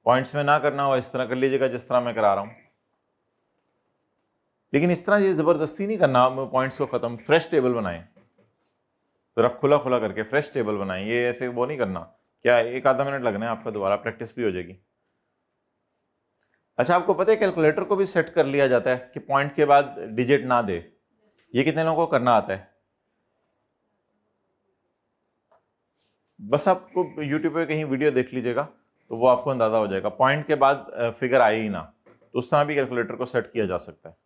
पॉइंट्स में ना करना हुआ इस तरह कर लीजिएगा जिस तरह मैं करा रहा हूं। लेकिन इस तरह ये जबरदस्ती नहीं करना पॉइंट्स को खत्म। फ्रेश टेबल बनाएं, तो खुला खुला करके फ्रेश टेबल बनाएं, ये ऐसे वो नहीं करना। क्या 1 आधा मिनट लगना है आपका, दोबारा प्रैक्टिस भी हो जाएगी। अच्छा, आपको पता है कैलकुलेटर को भी सेट कर लिया जाता है कि पॉइंट के बाद डिजिट ना दे। ये कितने लोगों को करना आता है? बस आपको यूट्यूब पे कहीं वीडियो देख लीजिएगा तो वो आपको अंदाजा हो जाएगा। पॉइंट के बाद फिगर आए ही ना, तो उस तरह भी कैलकुलेटर को सेट किया जा सकता है।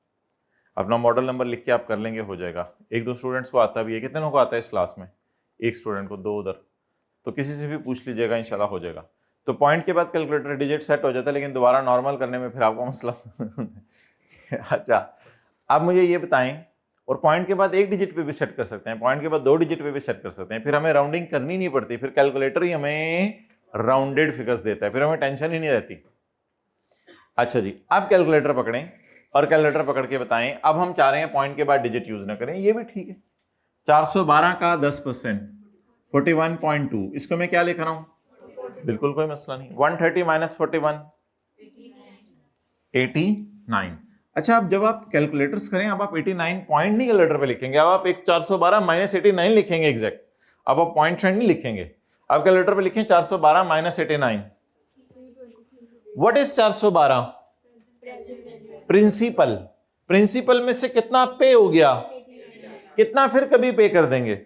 अपना मॉडल नंबर लिख के आप कर लेंगे, हो जाएगा। 1-2 स्टूडेंट्स को आता भी है। कितने लोगों को आता है इस क्लास में? एक स्टूडेंट को, 2 उधर। तो किसी से भी पूछ लीजिएगा, इंशाल्लाह हो जाएगा। तो पॉइंट के बाद कैलकुलेटर डिजिट सेट हो जाता है, लेकिन दोबारा नॉर्मल करने में फिर आपको मसला अच्छा, अब मुझे ये बताएं, और पॉइंट के बाद 1 डिजिट पे भी सेट कर सकते हैं, पॉइंट के बाद 2 डिजिट पे भी सेट कर सकते हैं, फिर हमें राउंडिंग करनी नहीं पड़ती, फिर कैलकुलेटर ही हमें राउंडेड फिगर्स देता है, फिर हमें टेंशन ही नहीं रहती। अच्छा जी, अब कैलकुलेटर पकड़ें और कैलकुलेटर पकड़ के बताएं। अब हम चाह रहे हैं पॉइंट के बाद डिजिट यूज ना करें, ये भी ठीक है। 412 का 10% 41.2, इसको मैं क्या लिख रहा हूं? बिल्कुल कोई मसला नहीं। 130 माइनस 41 89। अच्छा, अब जब आप कैलकुलेटर्स करें, अब आप 89 पॉइंट नहीं कैलकुलेटर पे लिखेंगे, अब आप 412 माइनस 89 लिखेंगे एग्जैक्ट। अब आप पॉइंट नहीं लिखेंगे, अब कैलकुलेटर पे लिखें 412 minus 89। What is 412? Principal. Principal में से कितना पे हो गया, कितना फिर कभी पे कर देंगे?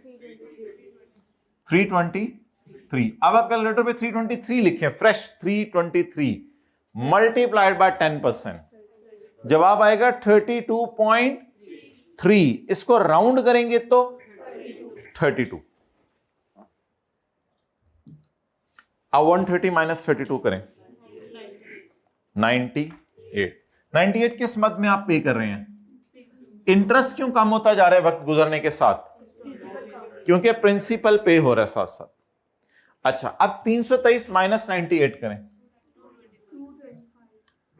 323। अब आप कैलकुलेटर पे 323 लिखें, फ्रेश 323 मल्टीप्लाइड बाय 10%, जवाब आएगा 32.3। इसको राउंड करेंगे तो 32। अब 130 माइनस 32 करें, 98। 98 किस मद में आप पे कर रहे हैं? इंटरेस्ट क्यों कम होता जा रहा है वक्त गुजरने के साथ? क्योंकि प्रिंसिपल पे हो रहा है साथ साथ। अच्छा, अब 323 माइनस 98 करें,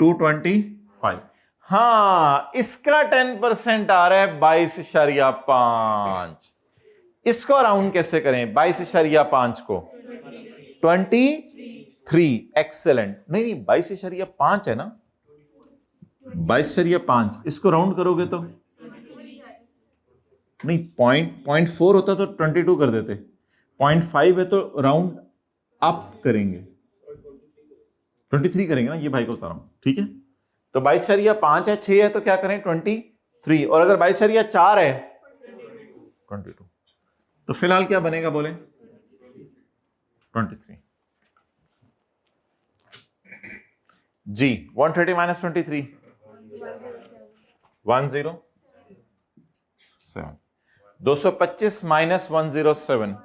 225। हाँ, इसका 10% आ रहा है 22.5। इसको राउंड कैसे करें? 22.5 को 23। एक्सेलेंट। नहीं, 22.5 है ना, 22.5। इसको राउंड करोगे तो नहीं, 0.4 होता तो 22 कर देते, 0.5 है तो राउंड अप करेंगे, 23 करेंगे ना, ये भाई को बता रहा हूं, ठीक है। तो 22.5 है, 6 है तो क्या करें? 23। और अगर 22.4 है 22। तो फिलहाल क्या बनेगा बोले? 23 जी। 130 माइनस 23 107। 225 माइनस 107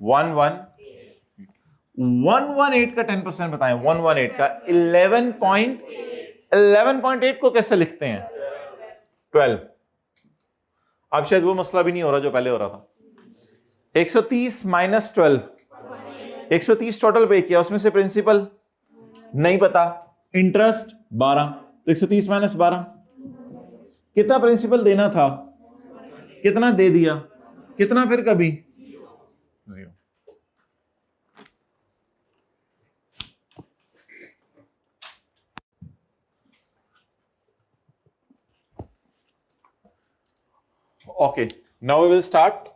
118 का 10% बताएं। 118 का 11.8 को कैसे लिखते हैं? 12। अब शायद वो मसला भी नहीं हो रहा जो पहले हो रहा था। 130 माइनस 12, 130 टोटल पे किया, उसमें से प्रिंसिपल नहीं पता, इंटरेस्ट 12, तो 130 माइनस 12, कितना प्रिंसिपल देना था, कितना दे दिया, कितना फिर कभी? 0। Okay, now we will start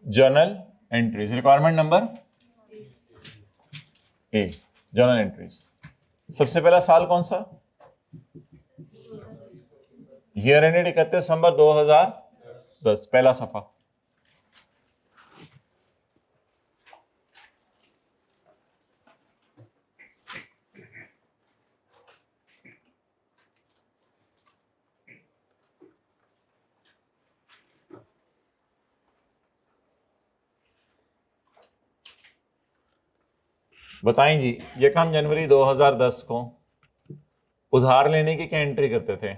journal entries. Requirement number A, journal entries. सबसे पहला साल कौन सा? ईयर एंडेड 31 दिसंबर 2010, पहला सफा। बताएं जी, ये काम जनवरी 2010 को उधार लेने की क्या एंट्री करते थे?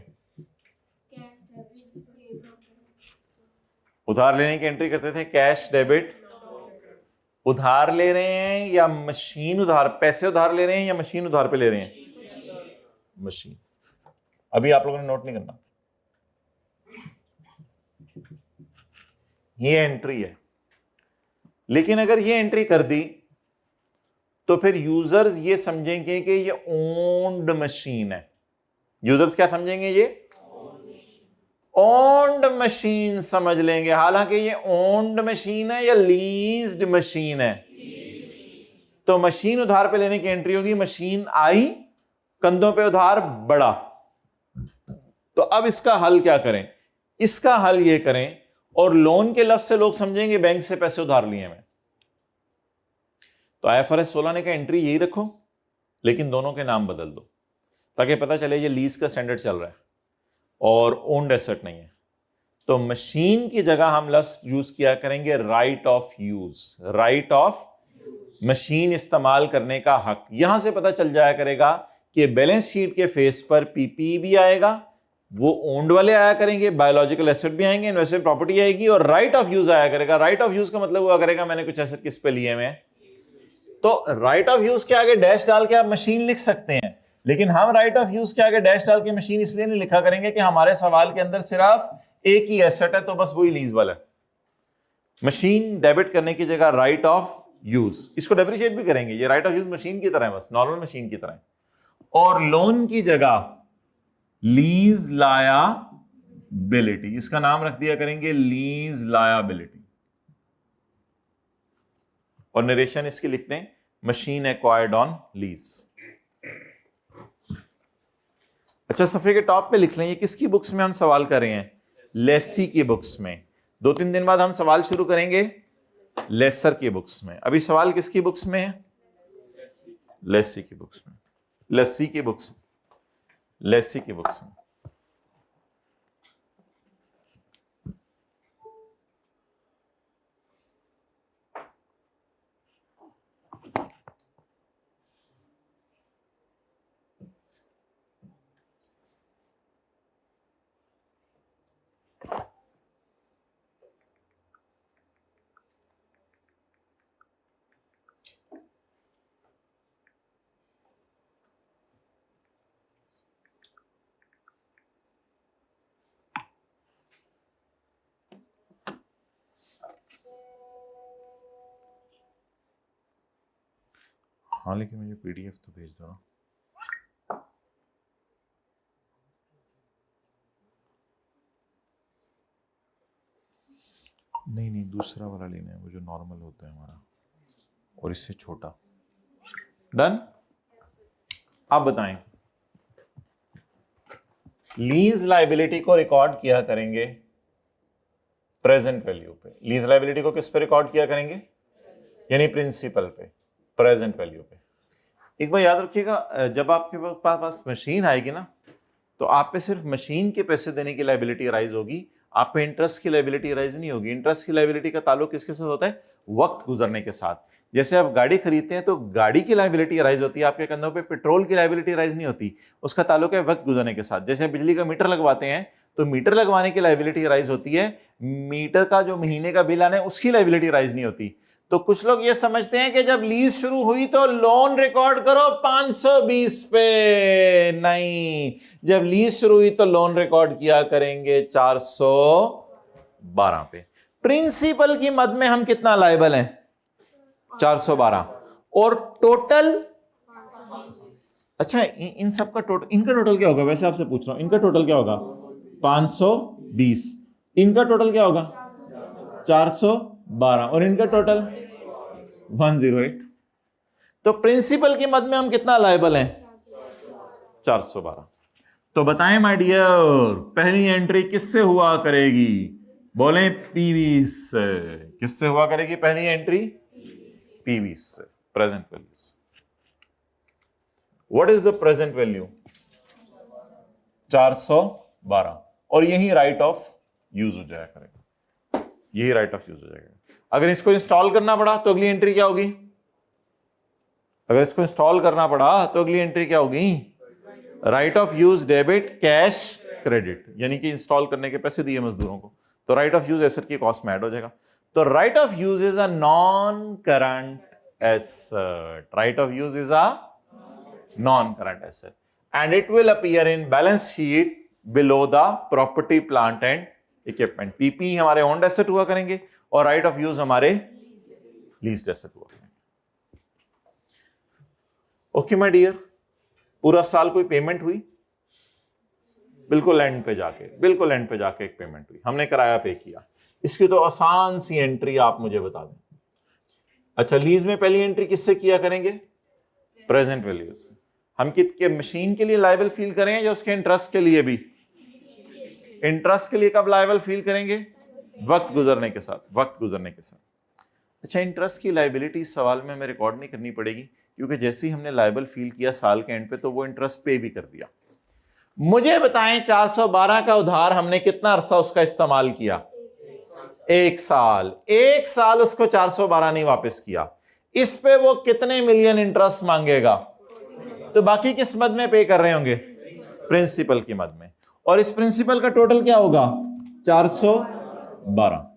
उधार लेने की एंट्री करते थे कैश डेबिट। उधार ले रहे हैं या मशीन उधार, पैसे उधार ले रहे हैं या मशीन उधार पे ले रहे हैं? मशीन। अभी आप लोगों ने नोट नहीं करना, ये एंट्री है। लेकिन अगर ये एंट्री कर दी तो फिर यूजर्स ये समझेंगे कि ये ओन्ड मशीन है। यूजर्स क्या समझेंगे? ये ओन्ड मशीन समझ लेंगे, हालांकि ये ओन्ड मशीन है या लीज्ड मशीन है। तो मशीन उधार पे लेने की एंट्री होगी, मशीन आई, कंधों पे उधार बढ़ा। तो अब इसका हल क्या करें? इसका हल ये करें, और लोन के लफ्ज से लोग समझेंगे बैंक से पैसे उधार लिए मैं। तो IFRS 16 ने का एंट्री यही रखो, लेकिन दोनों के नाम बदल दो, ताकि पता चले ये लीज का स्टैंडर्ड चल रहा है और ओन्ड एसेट नहीं है। तो मशीन की जगह हम लफ्ज यूज किया करेंगे right of use. Right of machine इस्तेमाल करने का हक। यहां से पता चल जाया करेगा कि बैलेंस शीट के फेस पर पीपी भी आएगा, वो ओन्ड वाले आया करेंगे, बायोलॉजिकल एसेट भी आएंगे, इन्वेस्टमेंट प्रॉपर्टी आएगी, और राइट ऑफ यूज आया करेगा। राइट ऑफ यूज का मतलब हुआ करेगा मैंने कुछ एसेट किस पे लिए हुए हैं। तो राइट ऑफ यूज के आगे डैश डाल के आप मशीन लिख सकते हैं, लेकिन हम राइट ऑफ यूज के आगे डैश डाल के मशीन इसलिए नहीं लिखा करेंगे कि हमारे सवाल के अंदर सिर्फ एक ही एसेट है, तो बस वही लीज वाला है। मशीन डेबिट करने की जगह राइट ऑफ यूज, इसको डेप्रिशिएट भी करेंगे। ये राइट ऑफ यूज मशीन की तरह है, बस नॉर्मल मशीन की तरह। और लोन की जगह लीज लायाबिलिटी, इसका नाम रख दिया करेंगे लीज लायाबिलिटी। और नरेशन इसकी लिखते हैं मशीन एक्वायर्ड ऑन लीज। अच्छा, सफे के टॉप पे लिख लें, ये किसकी बुक्स में हम सवाल कर रहे हैं? लेसी की बुक्स में। 2-3 दिन बाद हम सवाल शुरू करेंगे लेसर की बुक्स में। अभी सवाल किसकी बुक्स में है? लेसी की बुक्स में। लेसी की बुक्स में। लेसी की बुक्स में। हाँ, लेकिन मुझे PDF तो भेज दो ना। नहीं, दूसरा वाला लेना है, वो जो नॉर्मल होता है हमारा, और इससे छोटा। डन? आप बताएं, लीज लायबिलिटी को रिकॉर्ड किया करेंगे प्रेजेंट वैल्यू पे। लीज लायबिलिटी को किस पे रिकॉर्ड किया करेंगे? यानी प्रिंसिपल पे, प्रेजेंट वैल्यू पे। एक बार याद रखिएगा, जब आपके पास मशीन आएगी ना, तो आप पे सिर्फ मशीन के पैसे देने की लायबिलिटी राइज होगी, आप पे इंटरेस्ट की लायबिलिटी राइज नहीं होगी। इंटरेस्ट की लायबिलिटी का ताल्लुक किसके साथ होता है? वक्त गुजरने के साथ। जैसे आप गाड़ी खरीदते हैं तो गाड़ी की लायबिलिटी राइज होती है, आपके कंधों पे पेट्रोल की लायबिलिटी राइज नहीं होती, उसका ताल्लुक है वक्त गुजरने के साथ। जैसे बिजली का मीटर लगवाते हैं तो मीटर लगवाने की लायबिलिटी राइज होती है, मीटर का जो महीने का बिल आना है उसकी लायबिलिटी राइज नहीं होती। तो कुछ लोग ये समझते हैं कि जब लीज शुरू हुई तो लोन रिकॉर्ड करो 520 पे। नहीं, जब लीज शुरू हुई तो लोन रिकॉर्ड किया करेंगे 412 पे। प्रिंसिपल की मद में हम कितना लायबल हैं? 412। और टोटल, अच्छा इन सब का टोटल, इनका टोटल क्या होगा? वैसे आपसे पूछ रहा हूं, इनका टोटल क्या होगा? 520। इनका टोटल क्या होगा 412 और इनका टोटल 108। तो प्रिंसिपल की मद में हम कितना लायबल हैं 412। तो बताएं माय डियर, पहली एंट्री किससे हुआ करेगी? बोले पीवी से। किससे हुआ करेगी पहली एंट्री? पीवी से, प्रेजेंट वैल्यू से। What is the present value? 412। और यही राइट ऑफ यूज हो जाया करेगा, यही राइट ऑफ यूज हो जाएगा। अगर इसको इंस्टॉल करना पड़ा तो अगली एंट्री क्या होगी? अगर इसको इंस्टॉल करना पड़ा तो अगली एंट्री क्या होगी? Right of use debit cash credit, यानी कि इंस्टॉल करने के पैसे दिए मजदूरों को, तो राइट ऑफ यूज एसेट की कॉस्ट में ऐड हो जाएगा। तो right of use is a non current asset. Right of use is a non current asset and it will appear in balance sheet below the property plant and equipment. PP हमारे ओन्ड एसेट हुआ करेंगे और राइट ऑफ यूज हमारे लीज्ड एसेट हुआ करेंगे। ओके माय डियर, पूरा साल कोई पेमेंट हुई? बिल्कुल एंड पे जाके, बिल्कुल एंड पे जाके एक पेमेंट हुई, हमने किराया पे किया। इसकी तो आसान सी एंट्री आप मुझे बता दें। अच्छा, लीज में पहली एंट्री किससे किया करेंगे? प्रेजेंट वैल्यू से। हम कितने मशीन के लिए लायबल फील करेंगे या उसके इंटरेस्ट के लिए भी? इंटरेस्ट के लिए कब लायबल फील करेंगे? वक्त गुजरने के साथ, वक्त गुजरने के साथ। अच्छा, इंटरेस्ट की लायबिलिटी इस सवाल में हमें रिकॉर्ड नहीं करनी पड़ेगी, क्योंकि जैसे ही हमने लायबल फील किया साल के एंड पे तो वो इंटरेस्ट पे भी कर दिया। मुझे बताएं 412 का उधार हमने कितना अरसा उसका इस्तेमाल किया? 1 साल। 1 साल उसको 412 नहीं वापस किया, इस पे वो कितने मिलियन इंटरेस्ट मांगेगा? तो बाकी किस मद में पे कर रहे होंगे? प्रिंसिपल की मद में। और इस प्रिंसिपल का टोटल क्या होगा? 412।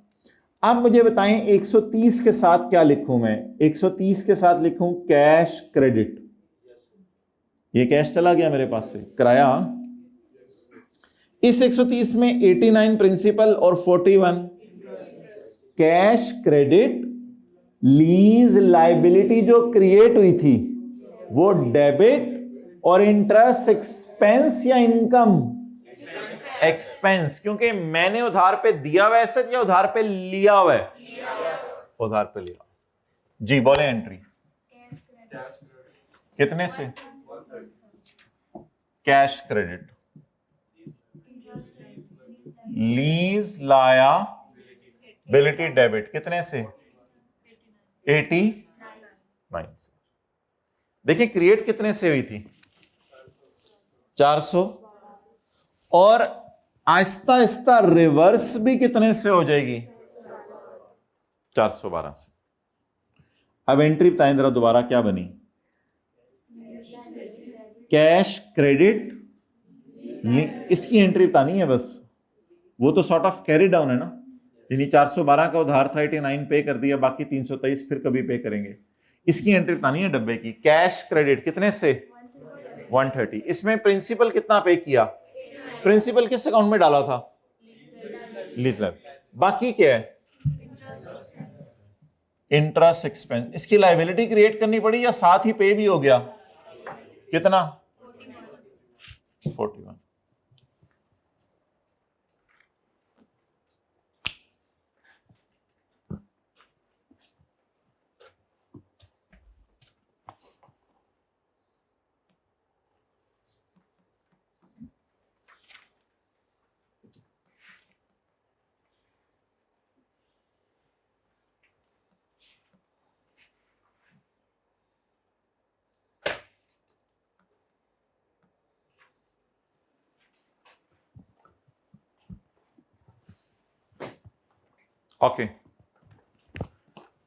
अब मुझे बताएं 130 के साथ क्या लिखूं मैं? 130 के साथ लिखूं कैश क्रेडिट। ये कैश चला गया मेरे पास से, किराया। इस 130 में 89 प्रिंसिपल और 41 कैश क्रेडिट। लीज लायबिलिटी जो क्रिएट हुई थी वो डेबिट, और इंटरेस्ट एक्सपेंस या इनकम? एक्सपेंस, क्योंकि मैंने उधार पे दिया हुआ एसेट या उधार पे लिया हुआ है? उधार पे लिया। जी बोले एंट्री कितने से? Cash credit. Lease liability debit कितने से? 89 से। देखिए क्रिएट कितने से हुई थी? 400, और आहिस्ता आहिस्ता रिवर्स भी कितने से हो जाएगी? 412 से। अब एंट्री बताएं जरा दोबारा क्या बनी? Cash credit. इसकी एंट्री बतानी है बस, वो तो सॉर्ट ऑफ कैरी डाउन है ना, यानी 412 का उधार था, 89 पे कर दिया, बाकी 323 फिर कभी पे करेंगे। इसकी एंट्री बतानी है डब्बे की। कैश क्रेडिट कितने से? 130। इसमें प्रिंसिपल कितना पे किया? प्रिंसिपल किस अकाउंट में डाला था? Lease liability. बाकी क्या है? Interest expense. इसकी लायबिलिटी क्रिएट करनी पड़ी या साथ ही पे भी हो गया? कितना? 41। Okay.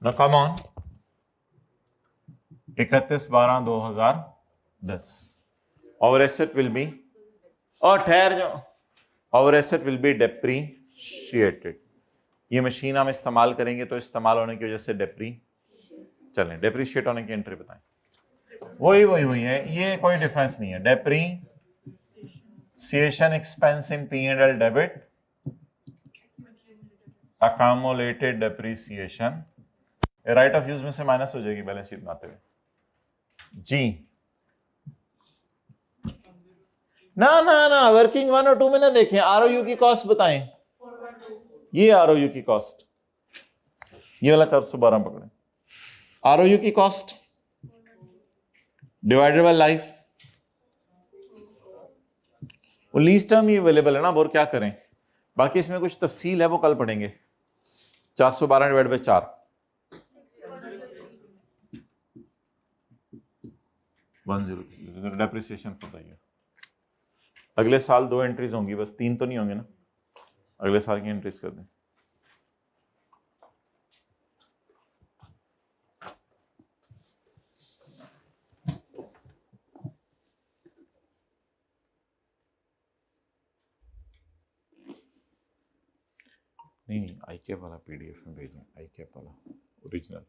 Now come on. 31/12/2010. Our asset will be, और ठहर जाओ, our asset will be depreciated. ये मशीन हम इस्तेमाल करेंगे तो इस्तेमाल होने की वजह से चलें डेप्रीशिएट होने की एंट्री बताएं। वही है, ये कोई डिफरेंस नहीं है। Depreciation expense in P&L debit, accumulated depreciation, right of use में से माइनस हो जाएगी बैलेंस शीट बनाते हुए। जी ना वर्किंग 1 और 2 में ना देखें, ROU की कॉस्ट बताएं। ये आरओयू की कॉस्ट, ये वाला 412 पकड़े, आरओयू की कॉस्ट डिवाइडेड बाय लाइफ, वो लीज टर्म ही अवेलेबल है ना, और क्या करें, बाकी इसमें कुछ तफसील है वो कल पढ़ेंगे। 412 divide by 4, 103 depreciation for the year. अगले साल 2 एंट्रीज होंगी बस, 3 तो नहीं होंगे ना, अगले साल की एंट्रीज कर दें। नहीं आईकेप वाला पीडीएफ में भेजें, आईकेप वाला ओरिजिनल।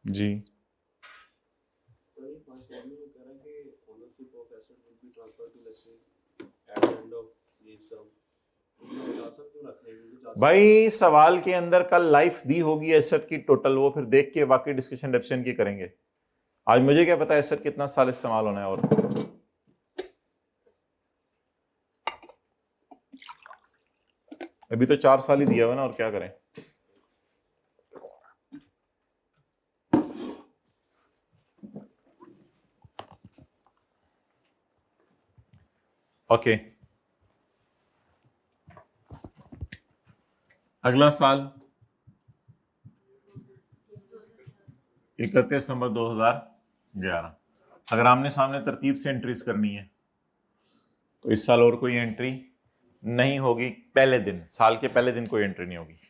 जी भाई सवाल के अंदर कल लाइफ दी होगी एसेट की टोटल, वो फिर देख के बाकी डिस्कशन डेप्शन की करेंगे। आज मुझे क्या पता एसेट कितना साल इस्तेमाल होना है, और अभी तो 4 साल ही दिया हुआ ना, और क्या करें। ओके अगला साल 31 दिसंबर 2011। अगर आमने सामने तरतीब से एंट्रीज करनी है तो इस साल और कोई एंट्री नहीं होगी, पहले दिन, साल के पहले दिन कोई एंट्री नहीं होगी।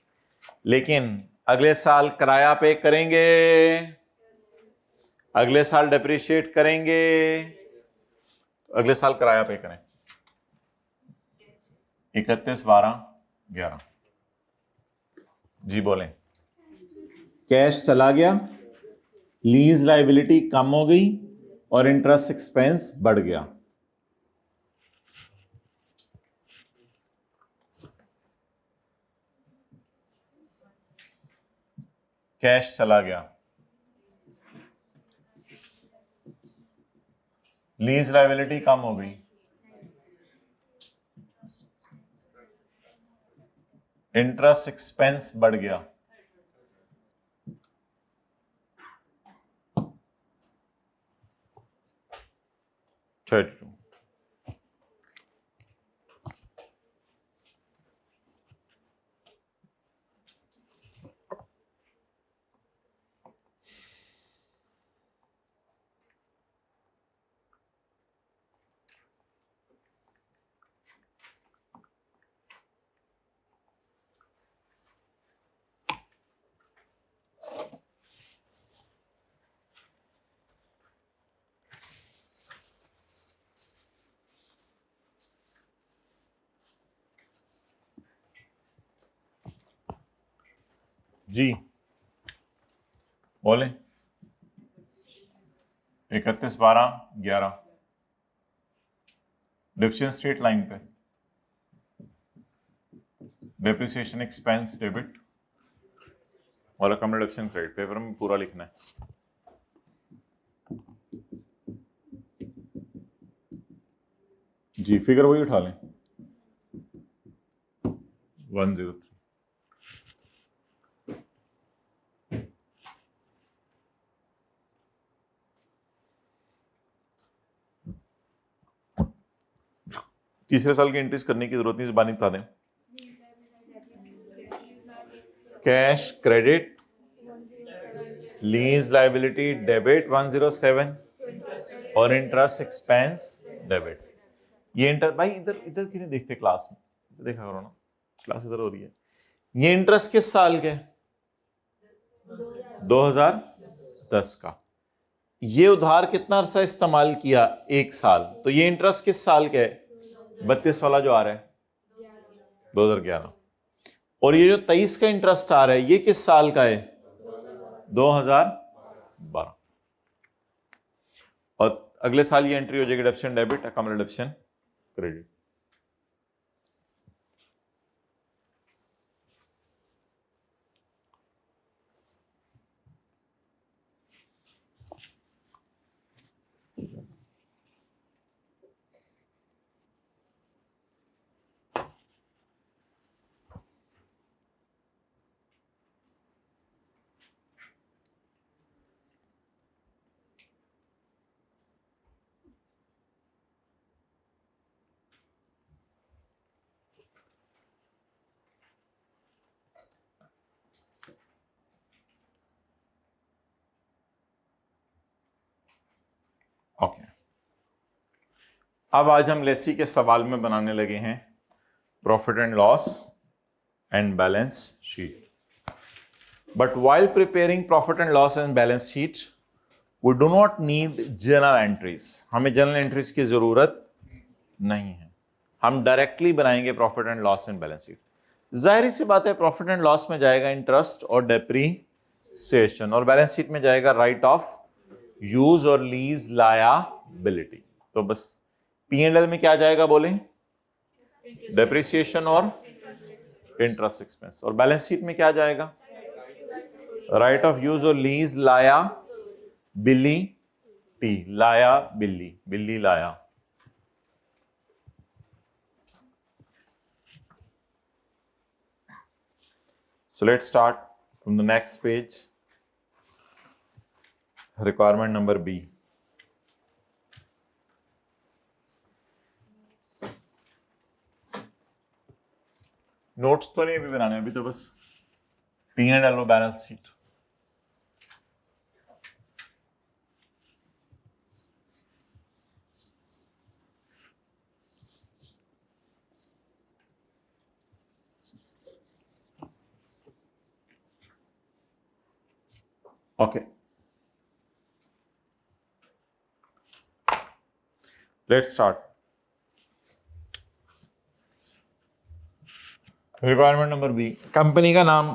लेकिन अगले साल किराया पे करेंगे, अगले साल डेप्रिशिएट करेंगे, अगले साल किराया पे करें। 31/12/11 जी बोलें। कैश चला गया, लीज लाइबिलिटी कम हो गई और इंटरेस्ट एक्सपेंस बढ़ गया। कैश चला गया, लीज लाइबिलिटी कम हो गई, इंटरेस्ट एक्सपेंस बढ़ गया। जी बोले। 31/12/11 डिप्शन स्ट्रेट लाइन पे डेप्रिसिएशन एक्सपेंस डेबिट और कम रिडक्शन क्रेडिट, पेपर में पूरा लिखना है। जी फिगर वही उठा लें 103। तीसरे साल की एंट्रीज करने की जरूरत नहीं, ज़बानी बता दें। Cash credit, lease liability debit 107 और इंटरेस्ट एक्सपेंस डेबिट। ये इंटर भाई इधर इधर क्यों नहीं देखते क्लास में, देखा करो ना, क्लास इधर हो रही है। ये इंटरेस्ट किस साल के? 2000 10 का। ये उधार कितना अरसा इस्तेमाल किया? 1 साल। तो ये इंटरेस्ट किस साल का है? 32 वाला जो आ रहा है 2011। और ये जो 23 का इंटरेस्ट आ रहा है ये किस साल का है? 2012। और अगले साल ये एंट्री हो जाएगी डेबिशन डेबिट, अकाउंट डेबिशन क्रेडिट। ओके, अब आज हम लेसी के सवाल में बनाने लगे हैं profit and loss and balance sheet. But while preparing profit and loss and balance sheet we do not need journal entries. हमें जर्नल एंट्रीज की जरूरत नहीं है, हम डायरेक्टली बनाएंगे profit and loss and balance sheet. जाहिर सी बात है प्रॉफिट एंड लॉस में जाएगा इंटरेस्ट और डेप्रीसिएशन, और बैलेंस शीट में जाएगा राइट ऑफ यूज और लीज लायबिलिटी। तो बस P&L में क्या जाएगा बोले? डेप्रिसिएशन और इंटरेस्ट एक्सपेंस। और बैलेंस शीट में क्या जाएगा? राइट ऑफ यूज और लीज लायबिलिटी। बिल्ली लाया। So let's start from the next page. Requirement number B. Notes तो नहीं अभी बनाने, अभी तो बस P&L और balance sheet. Okay, let's start. Requirement number B, company का नाम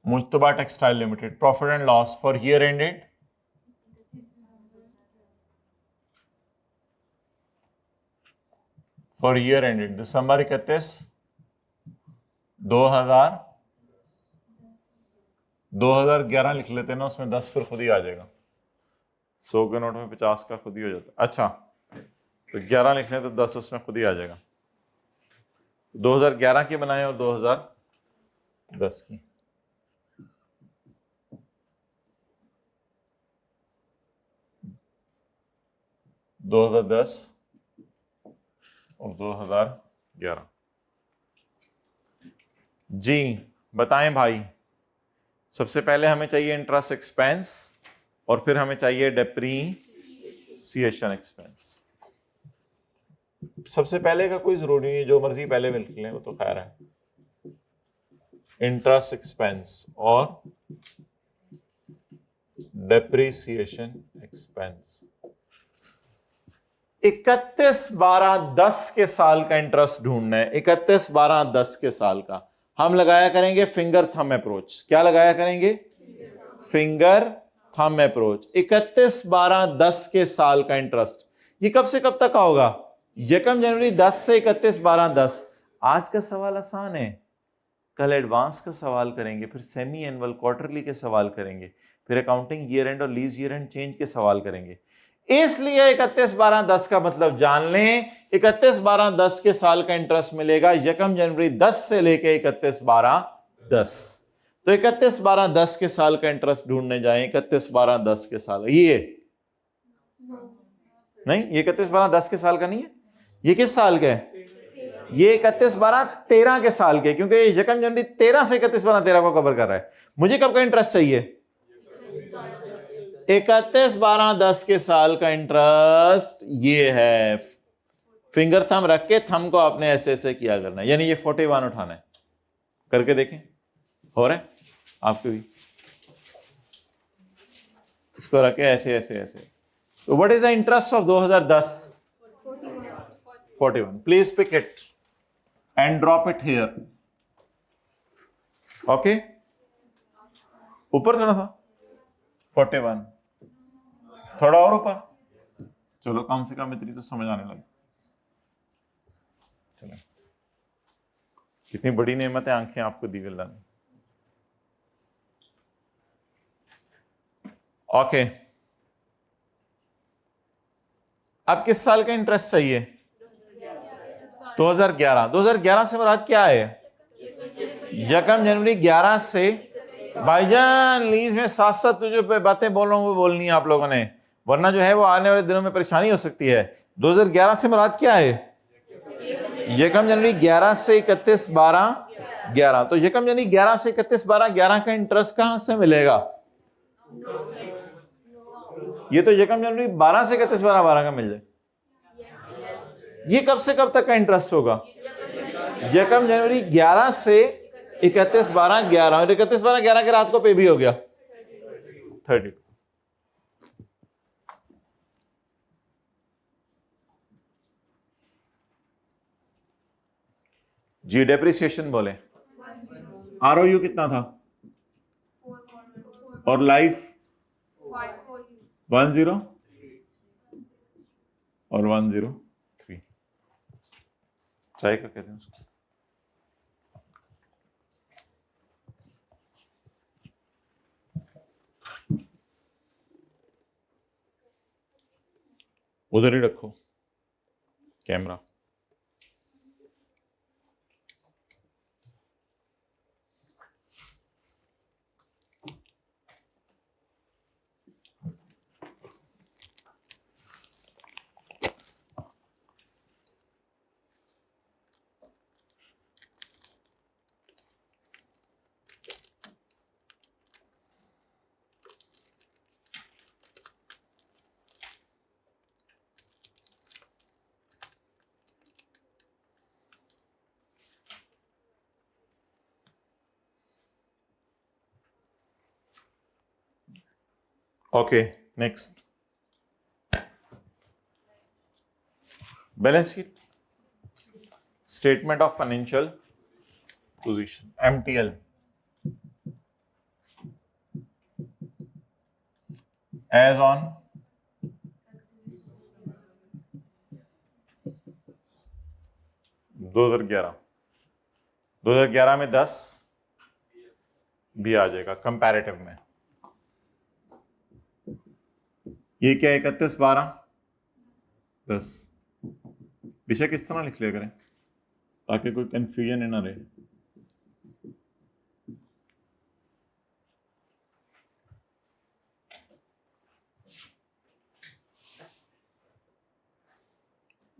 मुश्तबा textile limited. Profit and loss for year ended December 31 2011 लिख लेते हैं ना, उसमें 10 फिर खुद ही आ जाएगा। 100 के नोट में 50 का खुद ही हो जाता है। अच्छा, तो 11 लिखने तो 10 उसमें खुद ही आ जाएगा। 2011 की बनाए और 2010 की। और 2011 जी बताएं भाई। सबसे पहले हमें चाहिए इंटरेस्ट एक्सपेंस और फिर हमें चाहिए डेप्रीसिएशन एक्सपेंस। सबसे पहले का कोई जरूरी नहीं है, जो मर्जी पहले मिल लें वो तो खैर है। इंटरेस्ट एक्सपेंस और डेप्रीसिएशन एक्सपेंस। 31/12/10 के साल का इंटरेस्ट ढूंढना है। 31/12/10 के साल का हम लगाया करेंगे फिंगर थंब अप्रोच। क्या लगाया करेंगे? Finger thumb approach. 31/12/10 के साल का इंटरेस्ट ये कब से कब तक का होगा? 1 जनवरी 10 से 31/12/10। आज का सवाल आसान है, कल एडवांस का सवाल करेंगे, फिर सेमी एनुअल क्वार्टरली के सवाल करेंगे, फिर अकाउंटिंग ईयर एंड और लीज ईयर एंड चेंज के सवाल करेंगे। इसलिए 31/12/10 का मतलब जान लें, 31/12/10 के साल का इंटरेस्ट मिलेगा 1 जनवरी 10 से लेके 31/12/10। तो 31/12/10 के साल का इंटरेस्ट ढूंढने जाएं। 31/12/10 के साल ये नहीं, ये 31/12/10 के साल का नहीं है। ये किस साल का है? ये 31/12/13 के साल के, क्योंकि ये 1 जनवरी 13 से 31/12/13 को कवर कर रहा है। मुझे कब का इंटरेस्ट चाहिए? 31/12/10 के साल का इंटरेस्ट ये है। फिंगर थंब रख के थंब को आपने ऐसे ऐसे किया करना है, यानी ये 41 उठाना है। करके देखें, हो रहा है? आपके भी इसको रखे ऐसे ऐसे ऐसे। तो what is the interest of 2010? 41। Please pick it and drop it here. Okay, ऊपर चढ़ा था 41, थोड़ा और ऊपर। चलो कम से कम इतनी तो समझ आने लगी। चलो, कितनी बड़ी नेमत है आंखें आपको दी अल्लाह ने। ओके, अब किस साल का इंटरेस्ट चाहिए? 2011। 2011 से मुराद क्या है? 1 जनवरी 11 से। भाईजान लीज में साथ साथ जो बातें बोल रहा हूं वो बोलनी है आप लोगों ने, वरना जो है वो आने वाले दिनों में परेशानी हो सकती है। 2011 से मुराद क्या है? 1 जनवरी 11 से 31/12/11। तो 1 जनवरी 11 से 31/12/11 का इंटरेस्ट कहां से मिलेगा? ये तो 1 जनवरी 12 से 31/12/12 का मिल जाए। ये कब से कब तक का इंटरेस्ट होगा? 1 जनवरी 11 से 31/12/11, और 31/12/11 के रात को पे भी हो गया 30। जी डेप्रिसिएशन बोले। ROU कितना था? और लाइफ 10 और 103। चाय का कहते हैं उसको। उधर ही रखो camera. Okay, next balance sheet, statement of financial position, MTL। As on 2011 में 10 भी आ जाएगा कंपैरेटिव में। ये क्या 31/12/10। बेशक इस तरह लिख लिया करें ताकि कोई कंफ्यूजन ना रहे।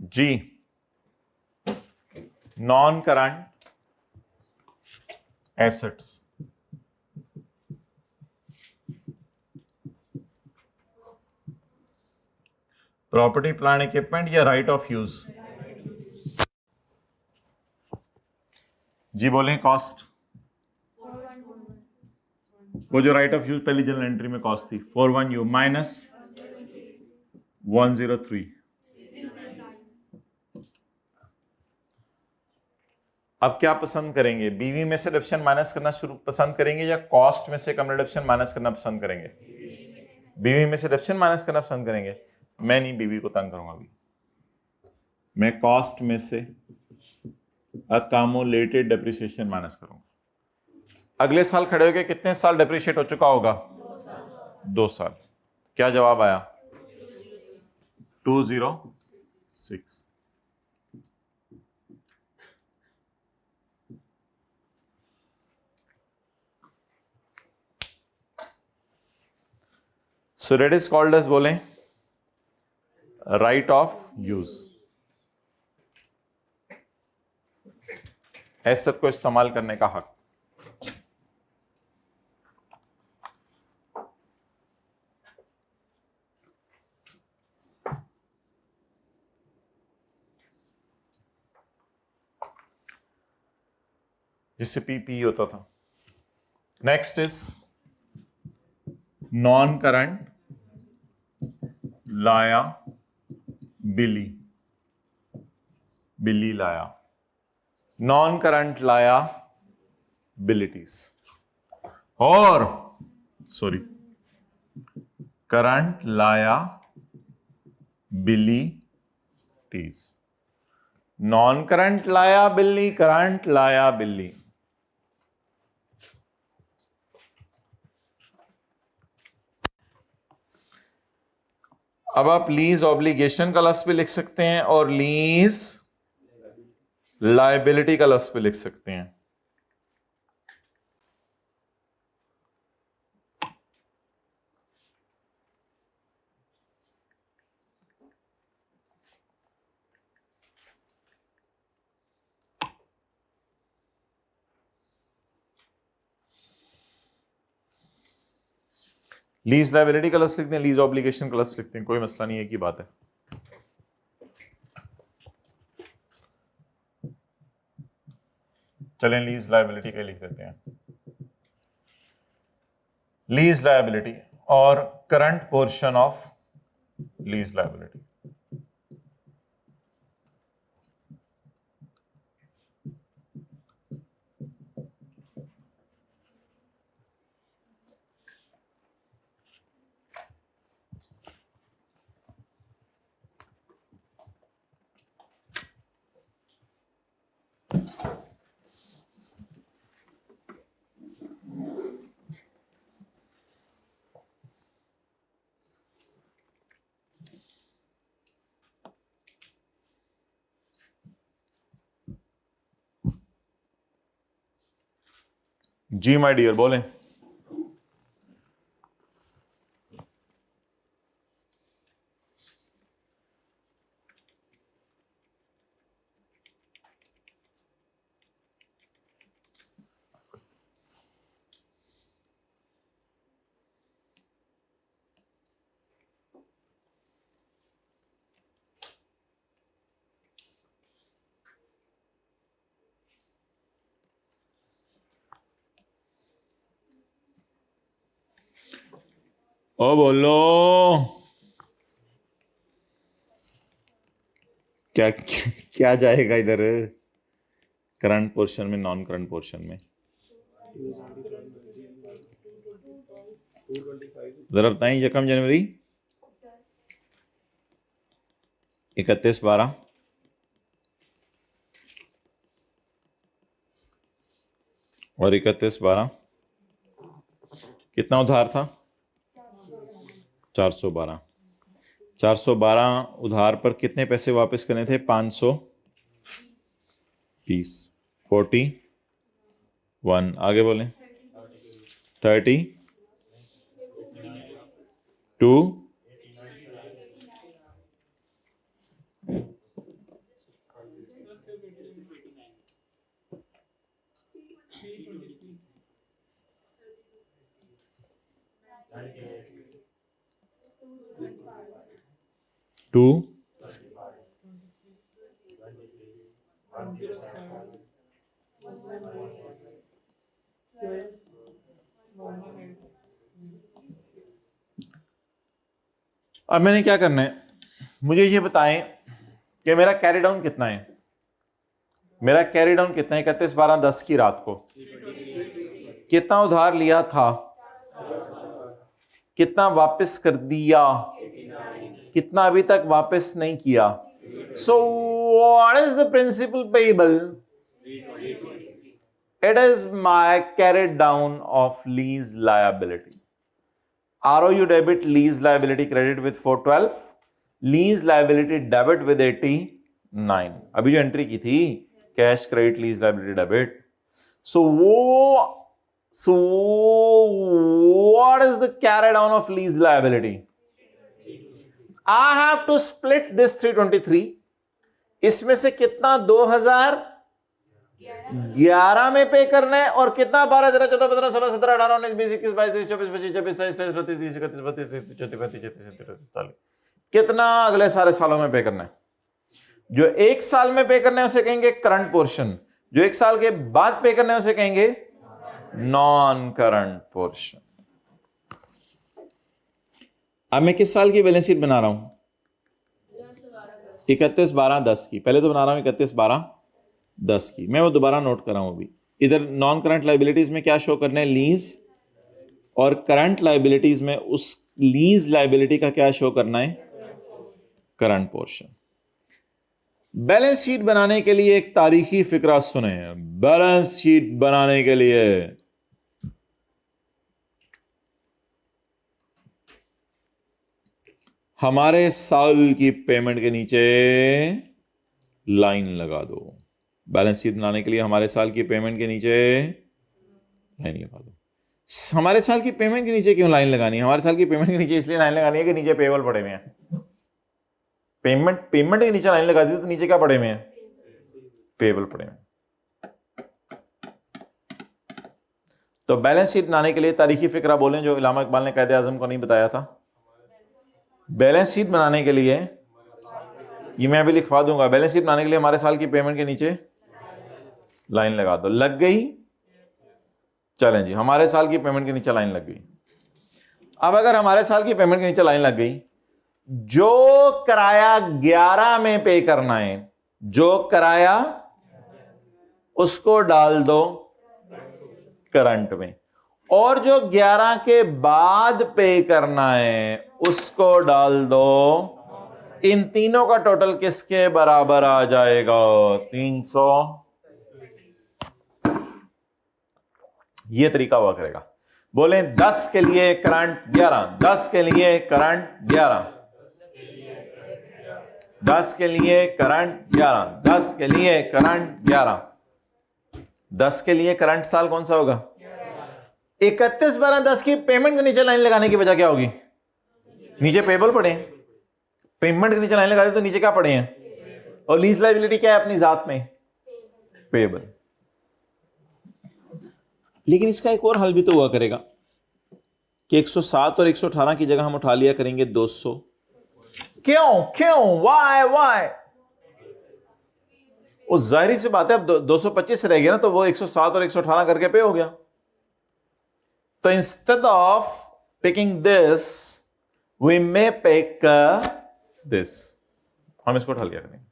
जी non current assets, property plant equipment या राइट ऑफ यूज। जी बोलें कॉस्ट। वो जो राइट ऑफ यूज पहली जनरल एंट्री में कॉस्ट थी 41U माइनस 103। अब क्या पसंद करेंगे? बीवी में से डिडक्शन माइनस करना शुरू पसंद करेंगे या कॉस्ट में से कम डिडक्शन माइनस करना पसंद करेंगे? बीवी में से डिडक्शन माइनस करना पसंद करेंगे। मैं नहीं बीवी को तंग करूंगा अभी, मैं कॉस्ट में से अकामुलेटेड डेप्रिसिएशन माइनस करूंगा। अगले साल खड़े होकर कितने साल डेप्रिशिएट हो चुका होगा? 2 साल। क्या जवाब आया? 206। So that is called as बोलें राइट ऑफ यूज। एसेट को इस्तेमाल करने का हक। जिससे पीपी होता था next is non current liability लाया, नॉन करंट लायाबिलिटीज और sorry current liabilities, non current liability, current liability. अब आप लीज ऑब्लिगेशन का लफ्ज भी लिख सकते हैं और लीज लायबिलिटी का लफ्ज भी लिख सकते हैं। लीज लायबिलिटी का लफ्ज लिखते हैं, लीज ऑब्लिगेशन का लफ्ज लिखते हैं, कोई मसला नहीं है की बात है। चलें लीज लायबिलिटी का लिख देते हैं, लीज लायबिलिटी और current portion of lease liability. जी माय डियर बोलें। ओ बोलो क्या क्या जाएगा इधर करंट पोर्शन में, नॉन करंट पोर्शन में? जरा बताएं। यकम जनवरी 31/12 और 31/12 कितना उधार था? 412। 412 उधार पर कितने पैसे वापस करने थे? 520। 41 आगे बोलें। 30 2 2 अब मैंने क्या करना है, मुझे ये बताएं कि मेरा कैरी डाउन कितना है? मेरा कैरी डाउन कितना है 31/12/10 की रात को? कितना उधार लिया था? कितना वापस कर दिया? कितना अभी तक वापस नहीं किया? So what is the principal payable? It is my carried down of lease liability. ROU debit lease liability credit with 412, lease liability debit with 89। अभी जो एंट्री की थी cash credit lease liability debit. So what is the carry down of lease liability? I have to split this 323। इसमें से कितना 2011 में पे करना है और कितना 12 13 14 15 16 17 18 19 20 21 22 23 24 25 26 27 28 29 30 31 32 33 34 35 कितना अगले सारे सालों में पे करना है? जो एक साल में पे करना है उसे कहेंगे करंट पोर्शन, जो एक साल के बाद पे करना है उसे कहेंगे नॉन करंट पोर्शन। अब मैं किस साल की बैलेंस शीट बना रहा हूं? 31/12/10 की। पहले तो बना रहा हूं 31/12/10 की। मैं वो दोबारा नोट कर रहा हूं अभी। इधर नॉन करंट लाइबिलिटीज में क्या शो करना है? लीज। और करंट लाइबिलिटीज में उस लीज लाइबिलिटी का क्या शो करना है? Current portion. बैलेंस शीट बनाने के लिए एक तारीखी फिक्रा सुने। बैलेंस शीट बनाने के लिए हमारे साल की पेमेंट के नीचे लाइन लगा दो। बैलेंस शीट बनाने के लिए हमारे साल की पेमेंट के नीचे लाइन लगा दो। हमारे साल की पेमेंट के नीचे क्यों लाइन लगानी है? हमारे साल की पेमेंट के नीचे इसलिए लाइन लगानी है कि नीचे पेबल पड़े हुए हैं। पेमेंट के नीचे लाइन लगा दी तो नीचे क्या पड़े हुए हैं? पेबल पड़े हुए हैं। तो बैलेंस शीट बनाने के लिए तारीखी फिक्रा बोलें जो इलामा इकबाल ने कायदे आजम को नहीं बताया था। बैलेंस शीट बनाने के लिए, ये मैं अभी लिखवा दूंगा, बैलेंस शीट बनाने के लिए हमारे साल की पेमेंट के नीचे लाइन लगा दो। लग गई? चलें जी, हमारे साल की पेमेंट के नीचे लाइन लग गई। अब अगर हमारे साल की पेमेंट के नीचे लाइन लग गई, जो किराया 11 में पे करना है, जो किराया उसको डाल दो करंट में, और जो 11 के बाद पे करना है उसको डाल दो। इन तीनों का टोटल किसके बराबर आ जाएगा? 300। ये तरीका हुआ करेगा। बोले 10 के लिए करंट 11, 10 के लिए करंट 11, 10 के लिए करंट 11, 10 के लिए करंट 11। 10 के लिए करंट साल कौन सा होगा? 31/12/10 की पेमेंट के नीचे लाइन लगाने की वजह क्या होगी? नीचे पेबल पड़े हैं। पेमेंट के नीचे लाइन लगा दी तो नीचे क्या पड़े हैं? और लीज लायबिलिटी क्या है अपनी जात में? पेबल। लेकिन इसका एक और हल भी तो हुआ करेगा कि 107 और 118 की जगह हम उठा लिया करेंगे 200। क्यों? वाई? वो जाहिर सी बात है, अब 225 रह गया ना, तो वो 107 और 118 करके पे हो गया। तो instead of picking this we may pick this. हम इसको उठा लिया करेंगे।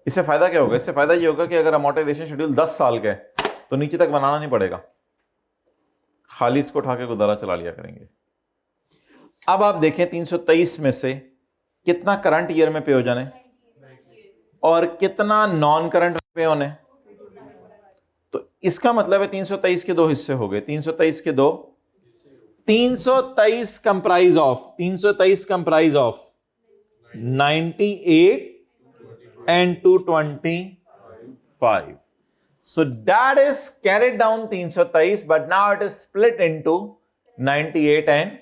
इससे फायदा क्या होगा? इससे फायदा ये होगा कि अगर अमोर्टाइजेशन शेड्यूल 10 साल का है तो नीचे तक बनाना नहीं पड़ेगा, खाली इसको उठा के गुजारा चला लिया करेंगे। अब आप देखें 323 में से कितना करंट ईयर में पे हो जाने और कितना नॉन करंट पे होने। तो इसका मतलब है 323 के दो हिस्से हो गए। 323 के दो, 323 comprise of 98 and 225. So that is carried down 323, but now it is split into 98 and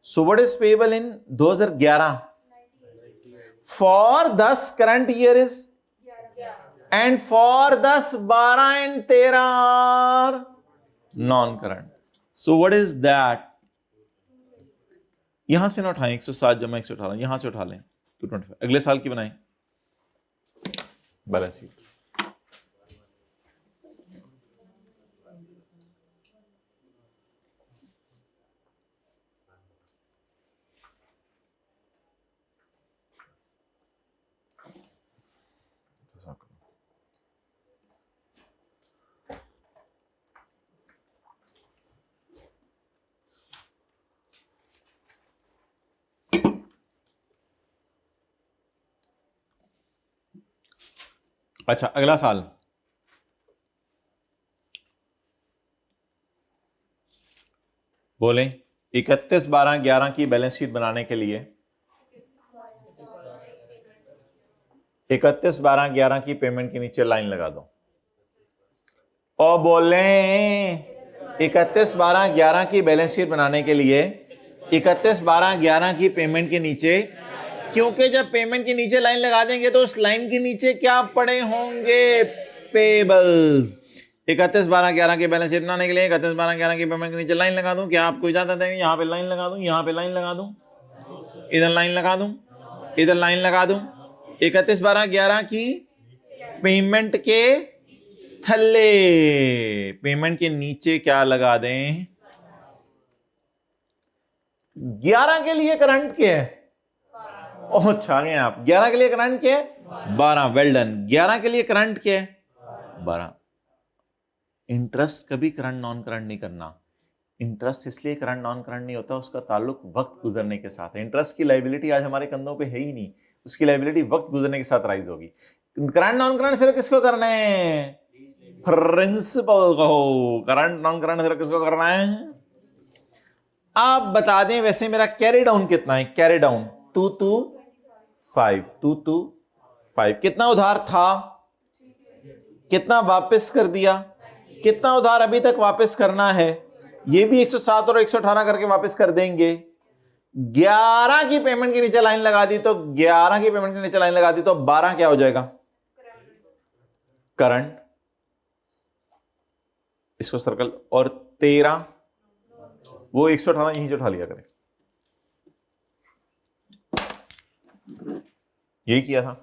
so what is payable in 2011 for 10 current year is, and for 10 12 and 13 are non current. So what is that? यहां से ना उठाएं 107 जमा 118, यहां से उठा लें 225, अगले साल की बनाएं बैलेंस शीट। अच्छा, अगला साल बोलें 31/12/11 की बैलेंस शीट बनाने के लिए 31/12/11 की पेमेंट के नीचे लाइन लगा दो। और बोलें 31/12/11 की बैलेंस शीट बनाने के लिए 31/12/11 की पेमेंट के नीचे, क्योंकि जब पेमेंट के नीचे लाइन लगा देंगे तो उस लाइन के नीचे क्या पड़े होंगे? पेबल्स। 31/12/11 की बैलेंस शीट बनाने के लिए 31/12/11 की पेमेंट के नीचे लाइन लगा दूं। क्या आपको इजाजत है? यहां पे लाइन लगा दूं, यहां पे लाइन लगा दूं, इधर लाइन लगा दूं, इधर लाइन लगा दूं। 31/12/11 की पेमेंट के थल्ले पेमेंट के नीचे क्या लगा दें? 11 के लिए करंट क्या है? ओह अच्छा गए आप। 11 के लिए करंट क्या है? 12। Well done. 11 के लिए करंट क्या है? 12। इंटरेस्ट कभी करंट नॉन करंट नहीं करना। इंटरेस्ट इसलिए करंट नॉन करंट नहीं होता, उसका ताल्लुक वक्त गुजरने के साथ है। इंटरेस्ट की लायबिलिटी आज हमारे कंधों पे है ही नहीं, उसकी लायबिलिटी वक्त गुजरने के साथ राइज होगी। करंट नॉन करंट सिर्फ किसको करना है? प्रिंसिपल कहो। करंट नॉन करंट सिर्फ किसको करना है? आप बता दें वैसे मेरा कैरी डाउन कितना है? Carry down 2 to 5, 2 to 5। कितना उधार था? कितना वापस कर दिया? कितना उधार अभी तक वापस करना है? ये भी 107 और 118 करके वापस कर देंगे। 11 की पेमेंट के नीचे लाइन लगा दी तो 11 की पेमेंट के नीचे लाइन लगा दी तो 12 क्या हो जाएगा? करंट। इसको सर्कल। और 13 वो 118 यहीं से उठा लिया करें। यही किया था।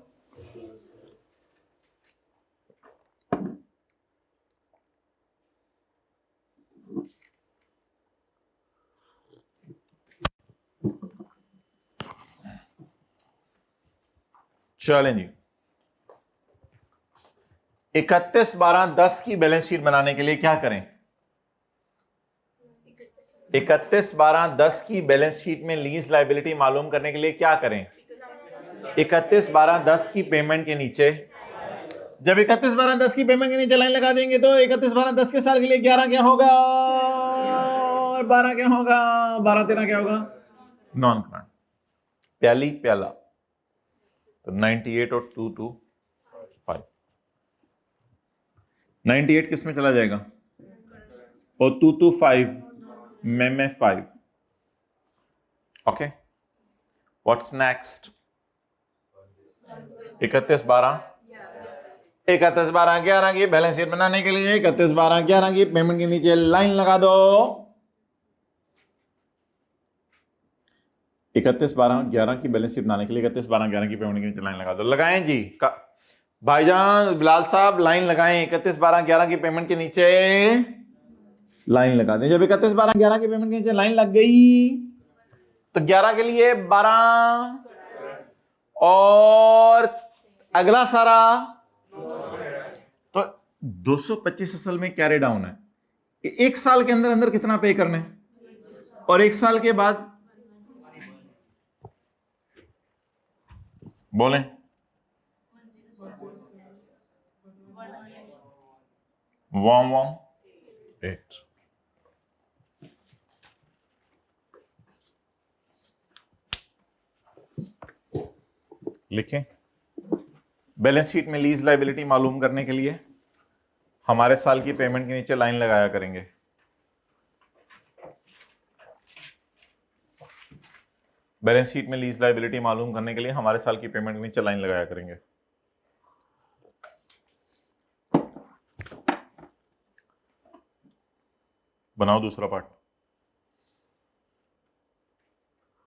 चलें जी। 31/12/10 की बैलेंस शीट बनाने के लिए क्या करें? 31/12/10 की बैलेंस शीट में लीज लायबिलिटी मालूम करने के लिए क्या करें? 31/12/10 की पेमेंट के नीचे, जब 31/12/10 की पेमेंट के नीचे लाइन लगा देंगे तो 31/12/10 के साल के लिए 11 क्या होगा और 12 क्या होगा? 12-13 क्या होगा? Non current. प्याली प्याला तो 98 और 2 to 5। 98 किस में चला जाएगा? और 2 to 5 में 5। Okay, what's next? 31/12/11 की बैलेंस शीट बनाने के लिए 31/12/11 की पेमेंट के नीचे लाइन लगा दो। 31/12/11 की बैलेंस शीट बनाने के लिए 31/12/11 की पेमेंट के नीचे लाइन लगा दो। लगाएं जी भाईजान, बिलाल साहब लाइन लगाएं। 31/12/11 की पेमेंट के नीचे लाइन लगा दें। जब 31/12/11 की पेमेंट के नीचे लाइन लग गई तो 11 के लिए 12 और अगला सारा तो 225 असल में कैरी डाउन है। एक साल के अंदर अंदर कितना पे करना है? और एक साल के बाद बोलें? 118। लिखें। बैलेंस शीट में लीज लायबिलिटी मालूम करने के लिए हमारे साल की पेमेंट के नीचे लाइन लगाया करेंगे। बैलेंस शीट में लीज लायबिलिटी मालूम करने के लिए हमारे साल की पेमेंट के नीचे लाइन लगाया करेंगे। बनाओ दूसरा पार्ट।